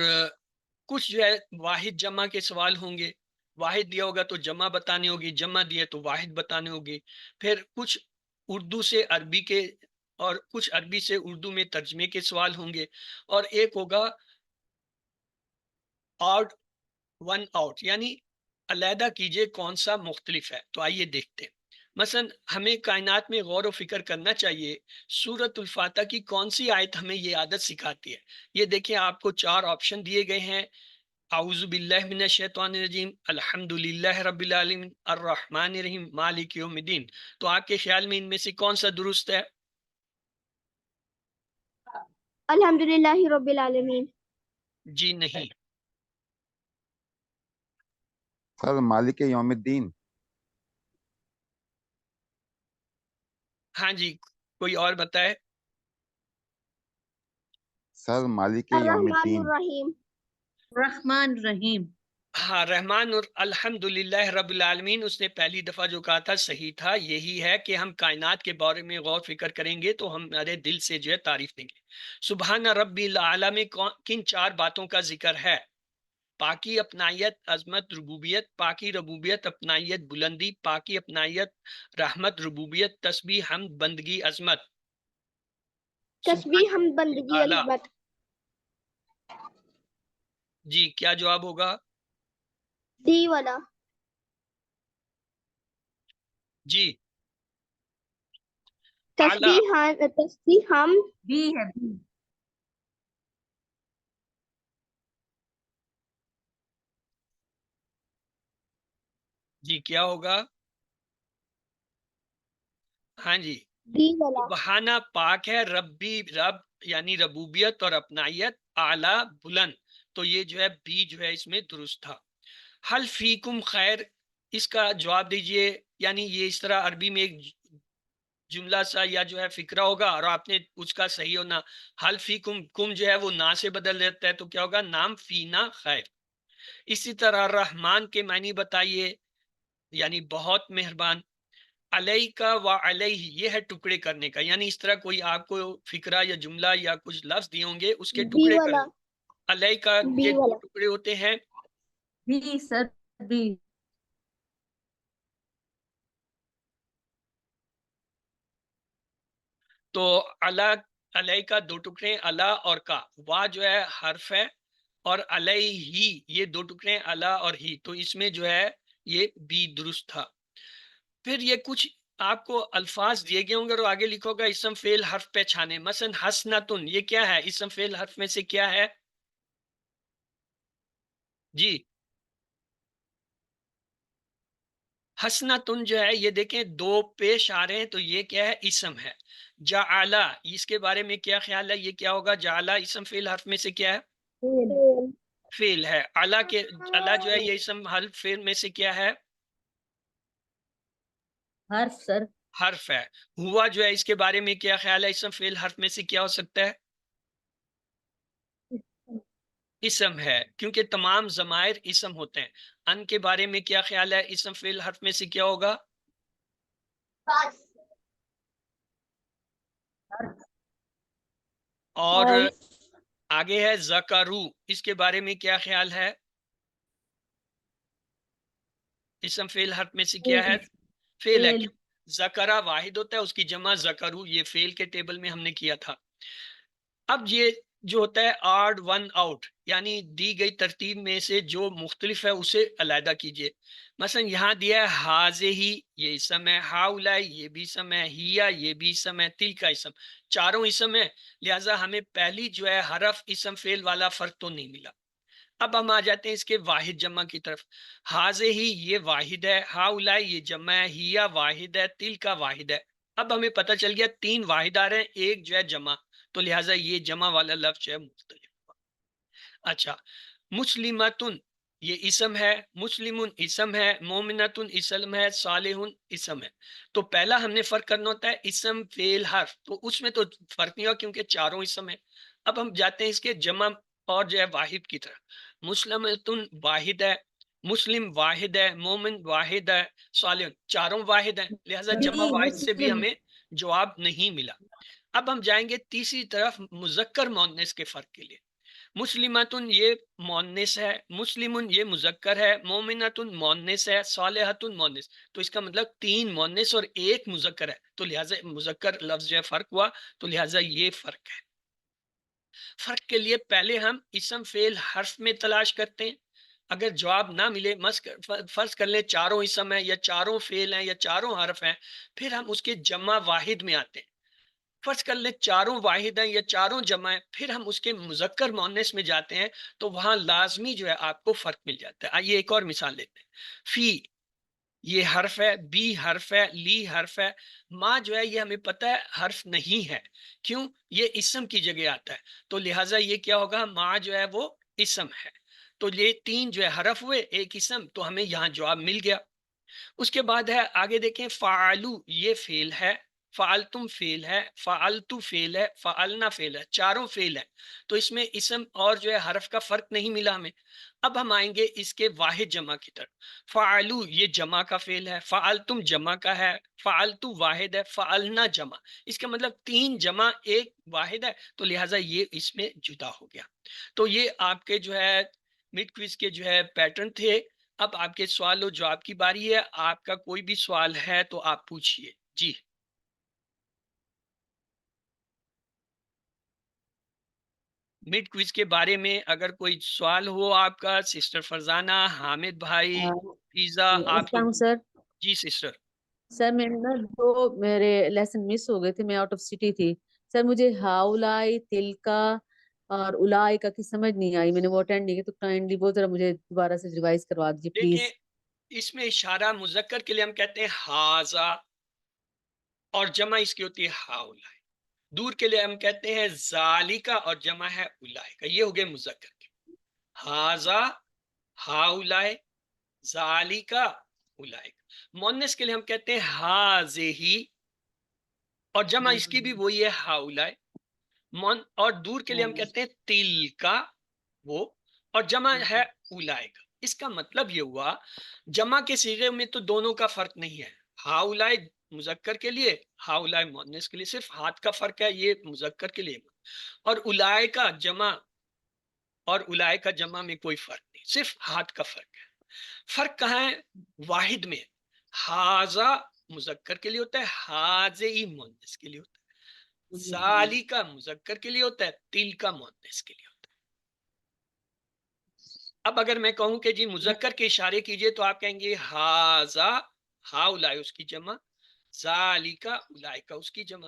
کچھ جو ہے واحد جمع کے سوال ہوں گے، واحد دیا ہوگا تو جمع بتانی ہوگی، جمع دیا تو واحد بتانے ہوگی، پھر کچھ اردو سے عربی کے اور کچھ عربی سے اردو میں ترجمے کے سوال ہوں گے، اور ایک ہوگا آڈ ون آؤٹ، یعنی علیحدہ کیجئے کون سا مختلف ہے۔ تو آئیے دیکھتے ہیں، مثلا ہمیں کائنات میں غور و فکر کرنا چاہیے، سورۃ الفاتح کی کون سی آیت ہمیں یہ عادت سکھاتی ہے۔ یہ دیکھیں آپ کو 4 آپشن دیے گئے ہیں، اعوذ باللہ من الشیطان الرجیم، الحمدللہ رب العالمین، الرحمن الرحیم، مالک یوم الدین۔ تو آپ کے خیال میں ان میں سے کون سا درست ہے؟ الحمدللہ رب العالمین۔ جی نہیں۔ سر مالک یوم الدین۔ ہاں جی، کوئی اور بتائے؟ سر مالک یوم الرحمن الدین۔ الرحیم۔ رحمان رحیم۔ ہاں، رحمان اور الحمدللہ رب العالمین، اس نے پہلی دفعہ جو کہا تھا صحیح تھا، یہی ہے کہ ہم کائنات کے بارے میں غور فکر کریں گے تو ہم ہمارے دل سے جو ہے تعریف دیں گے۔ سبحان ربی الاعلی میں کن 4 باتوں کا ذکر ہے؟ پاکی، اپنائیت، عظمت، ربوبیت۔ پاکی، ربوبیت، اپنائیت، بلندی۔ پاکی، اپنائیت، رحمت، ربوبیت۔ تسبیح، حمد، بندگی، عظمت۔ تسبیح، حمد، بندگی، اعلیٰ۔ عظمت۔ جی کیا جواب ہوگا؟ دی والا۔ جی تسبیح، تسبیح، حمد۔ بھی ہے بھی۔ جی کیا ہوگا؟ ہاں جی، دی والا۔ سبحانہ پاک ہے، ربی رب یعنی ربوبیت اور اپنائیت، اعلی بلند، تو یہ جو ہے بی جو ہے اس میں درست تھا۔ حل فیکم خیر، اس کا جواب دیجئے، یعنی یہ اس طرح عربی میں ایک جملہ سا یا جو ہے فکرہ ہوگا اور آپ نے اس کا صحیح ہونا، حل فیکم، کم جو ہے وہ نا سے بدل دیتا ہے تو کیا ہوگا؟ نام فینا خیر۔ اسی طرح رحمان کے معنی بتائیے، یعنی بہت مہربان۔ علیہ کا و علیہ، یہ ہے ٹکڑے کرنے کا، یعنی اس طرح کوئی آپ کو فکرہ یا جملہ یا کچھ لفظ دیے ہوں گے اس کے بی ٹکڑے کر والا۔ لیں۔ علیہ کا بی کے 2 والا۔ ٹکڑے ہوتے ہیں، بھی سر بھی۔ تو علیہ کا 2 ٹکڑے، علا اور کا، وا جو ہے حرف ہے، اور علیہ ہی یہ 2 ٹکڑے علا اور ہی، تو اس میں جو ہے یہ بی درست تھا۔ پھر یہ کچھ آپ کو الفاظ دیے گئے ہوں گے اور آگے لکھو گا اسم فعل حرف پہچانے، مثلا حسنتن، یہ کیا ہے؟ اسم فعل حرف میں سے کیا ہے؟ جی حسنتن جو ہے یہ دیکھیں 2 پیش آ رہے ہیں تو یہ کیا ہے؟ اسم ہے۔ جعلا، اس کے بارے میں کیا خیال ہے؟ یہ کیا ہوگا؟ جعلا اسم فعل حرف میں سے کیا ہے؟ فعل ہے۔ علا کے علا جو ہے یہ اسم حرف فعل میں سے کیا ہے؟ حرف سر۔ حرف ہے۔ ہوا جو ہے اس کے بارے میں کیا خیال ہے؟ اسم فعل حرف میں سے کیا ہو سکتا ہے؟ اسم ہے، کیونکہ تمام ضمائر اسم ہوتے ہیں۔ ان کے بارے میں کیا خیال ہے؟ اسم فعل حرف میں سے کیا ہوگا؟ اور آگے ہے ذکرو، اس کے بارے میں کیا خیال ہے؟ اسم فعل حرف میں سے کیا ہے؟ فعل ہے۔ ذکرہ واحد ہوتا ہے، اس کی جمع ذکرو، یہ فعل کے ٹیبل میں ہم نے کیا تھا۔ اب یہ جو ہوتا ہے آڈ ون آؤٹ، یعنی دی گئی ترتیب میں سے جو مختلف ہے اسے علیحدہ کیجئے۔ مثلا یہاں دیا ہے حاضے ہی، یہ اسم ہے، ہاؤلائی یہ بھی اسم ہے، ہیا یہ بھی اسم ہے، تل کا اسم، چاروں اسم ہے، لہٰذا ہمیں پہلی جو ہے حرف اسم فعل والا فرق تو نہیں ملا۔ اب ہم آ جاتے ہیں اس کے واحد جمع کی طرف۔ حاضے ہی یہ واحد ہے، ہاؤلائی یہ جمع ہے، ہیا واحد ہے، تل کا واحد ہے۔ اب ہمیں پتہ چل گیا 3 واحد آ رہے ہیں، ایک جو ہے جمع، تو لہٰذا یہ جمع والا لفظ ہے مختلف۔ اچھا، مسلمتن، یہ اسم ہے، مسلمن اسم ہے، مومنتن اسم ہے، صالح اسم ہے. تو پہلا ہم نے فرق کرنا ہوتا ہے اسم فعل حرف، تو اس میں تو فرق نہیں ہوا کیونکہ چاروں اسم ہے. اب ہم جاتے ہیں اس کے جمع اور جو ہے واحد کی طرف. مسلمتن واحد ہے، مسلم واحد ہے، مومن واحد ہے، صالح چاروں واحد ہیں، لہذا جمع جی واحد سے بھی مسلم. ہمیں جواب نہیں ملا. اب ہم جائیں گے تیسری طرف مذکر مؤنث کے فرق کے لیے. مسلمتن یہ مؤنث ہے، مسلمن یہ مذکر ہے، مومنتن مؤنث ہے، صالحتن مؤنث. تو اس کا مطلب 3 مؤنث اور 1 مذکر ہے، تو لہٰذا مذکر لفظ جو ہے فرق ہوا، تو لہٰذا یہ فرق ہے. فرق کے لیے پہلے ہم اسم فعل حرف میں تلاش کرتے ہیں. اگر جواب نہ ملے، فرض کر لیں چاروں اسم ہیں یا چاروں فعل ہیں یا چاروں حرف ہیں، پھر ہم اس کے جمع واحد میں آتے ہیں. فرض کر لیں چاروں واحد ہیں یا چاروں جمع ہیں، پھر ہم اس کے مذکر مؤنث میں جاتے ہیں، تو وہاں لازمی جو ہے آپ کو فرق مل جاتا ہے. آئیے ایک اور مثال لیتے ہیں. فی یہ حرف ہے، بی حرف ہے، لی حرف ہے. ما جو ہے یہ ہمیں پتہ ہے حرف نہیں ہے، کیوں؟ یہ اسم کی جگہ آتا ہے، تو لہٰذا یہ کیا ہوگا؟ ما جو ہے وہ اسم ہے. تو یہ 3 جو ہے حرف ہوئے، 1 اسم، تو ہمیں یہاں جواب مل گیا. اس کے بعد ہے آگے دیکھیں، فعلو یہ فعل ہے، فعلتم فعل ہے، فعلتو فعل ہے، فعلنا فعل ہے، چاروں فعل ہے. تو اس میں اسم اور جو ہے حرف کا فرق نہیں ملا ہمیں. اب ہم آئیں گے اس کے واحد جمع کی طرف. فعلو یہ جمع کا فعل ہے، فعلتم جمع کا ہے، فعلتو واحد ہے، فعلنا جمع. اس کا مطلب 3 جمع 1 واحد ہے، تو لہٰذا یہ اس میں جدا ہو گیا. تو یہ آپ کے جو ہے مڈ کوئز کے جو ہے پیٹرن تھے. اب آپ کے سوال و جواب کی باری ہے. آپ کا کوئی بھی سوال ہے تو آپ پوچھئے. جی مڈ کوئز کے بارے میں اگر کوئی سوال ہو آپ کا، سسٹر فرزانہ، حامد بھائی، فیضا، آپ السلام لوگ. سر. جی سسٹر. سر میں نا 2 میرے لیسن مس ہو گئے تھے، میں آؤٹ آف سٹی تھی. سر مجھے ہاؤلائی، تلکا اور الائی کا کی سمجھ نہیں آئی، میں نے وہ اٹینڈ نہیں کیا، تو کائنڈلی وہ ذرا مجھے دوبارہ سے ریوائز کروا دیجیے دیکھیں پلیز. اس میں اشارہ مذکر کے لیے ہم کہتے ہیں ہاذا، اور جمع اس کی ہوتی ہے ہاؤلائی. دور کے لیے ہم کہتے ہیں ذالکا، اور جمع ہے اولائکا. یہ ہو گئے مذکر کے. ہاذا، ہاؤلائی، ذالکا، اولائکا. مؤنث کے لیے ہم کہتے ہیں ہاذہی، اور جمع اس کی بھی وہی ہے ہاؤلائی. اور دور کے لیے ہم کہتے ہیں تلکا، وہ، اور جمع ہے اولائکا. اس کا مطلب یہ ہوا جمع کے صیغے میں تو دونوں کا فرق نہیں ہے. ہاؤلائی مذکر کے لیے، ہاؤلائی مؤنث کے لیے، صرف ہاتھ کا فرق ہے، یہ مذکر کے لیے. اور اولائکا جمع اور اولائکا جمع میں کوئی فرق نہیں، صرف ہاتھ کا فرق ہے. فرق کہاں ہے؟ واحد میں. ہاذا مذکر کے لیے ہوتا ہے، ہاذی مؤنث کے لیے ہوتا ہے. ذالکا مذکر کے لیے ہوتا ہے، تلکا مؤنث کے لیے ہوتا ہے. اب اگر میں کہوں کہ جی مذکر کے اشارے کیجئے، تو آپ کہیں گے ہاذا، ہاؤلائی اس کی جمع، ذالکا اولائکا اس کی جمع.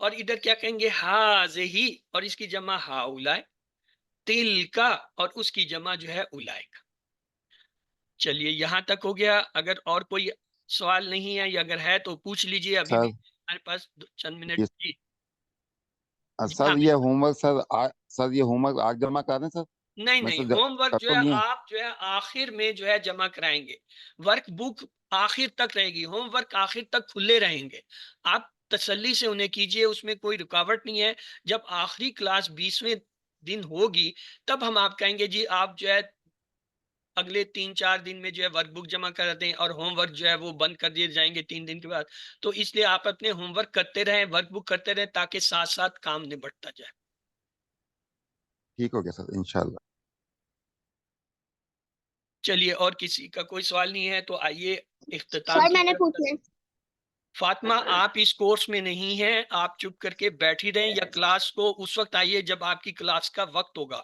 اور ادھر کیا کہیں گے؟ ہاذہی، اور اس کی جمع ہاؤلائی، تلکا اور اس کی جمع جو ہے اولائکا. چلیے یہاں تک ہو گیا. اگر اور کوئی سوال نہیں ہے یا اگر ہے تو پوچھ لیجئے، ابھی بھی سر ہمارے پاس چند منٹ. یہ جی سر یہ ہوم ورک سر یہ ہوم ورک آج جمع کر رہے ہیں سر؟ نہیں میں نہیں، سر ہوم ورک کر جو تو ہے لیے ہیں. آپ جو ہے آخر میں جو ہے جمع کرائیں گے. ورک بک آخر تک رہے گی، ہوم ورک آخر تک کھلے رہیں گے. آپ تسلی سے انہیں کیجئے، اس میں کوئی رکاوٹ نہیں ہے. جب آخری کلاس 20ویں دن ہوگی، تب ہم آپ کہیں گے جی آپ جو ہے اگلے 3-4 دن میں جو ہے ورک بک جمع کر دیں، اور ہوم ورک جو ہے وہ بند کر دیے جائیں گے 3 دن کے بعد. تو اس لیے آپ اپنے ہوم ورک کرتے رہیں، ورک بک کرتے رہیں، تاکہ ساتھ ساتھ کام نبٹتا جائے. ٹھیک ہو گیا سر انشاءاللہ. چلیے اور کسی کا کوئی سوال نہیں ہے تو آئیے اختتام سر کی میں نے طرف. پوچھنا ہے. فاطمہ آپ اس کورس میں نہیں ہیں، آپ چپ کر کے بیٹھی رہیں، یا کلاس کو اس وقت آئیے جب آپ کی کلاس کا وقت ہوگا.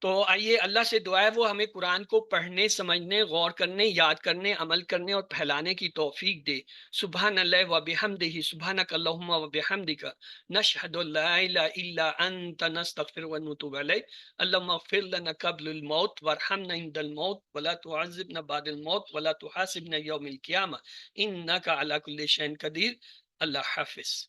تو آئیے اللہ سے دعا ہے وہ ہمیں قرآن کو پڑھنے، سمجھنے، غور کرنے، یاد کرنے، عمل کرنے اور پھیلانے کی توفیق دے. سبحان اللہ و بحمدہ، سبحانک اللہم و بحمدک، نشہد لا الہ الا انت، نستغفر و نتوب الیک. اللہم اغفر لنا قبل الموت وارحمنا عند الموت ولا تعذبنا بعد الموت ولا تحاسبنا یوم القیامہ انک علی کل شیء قدیر. اللہ حافظ.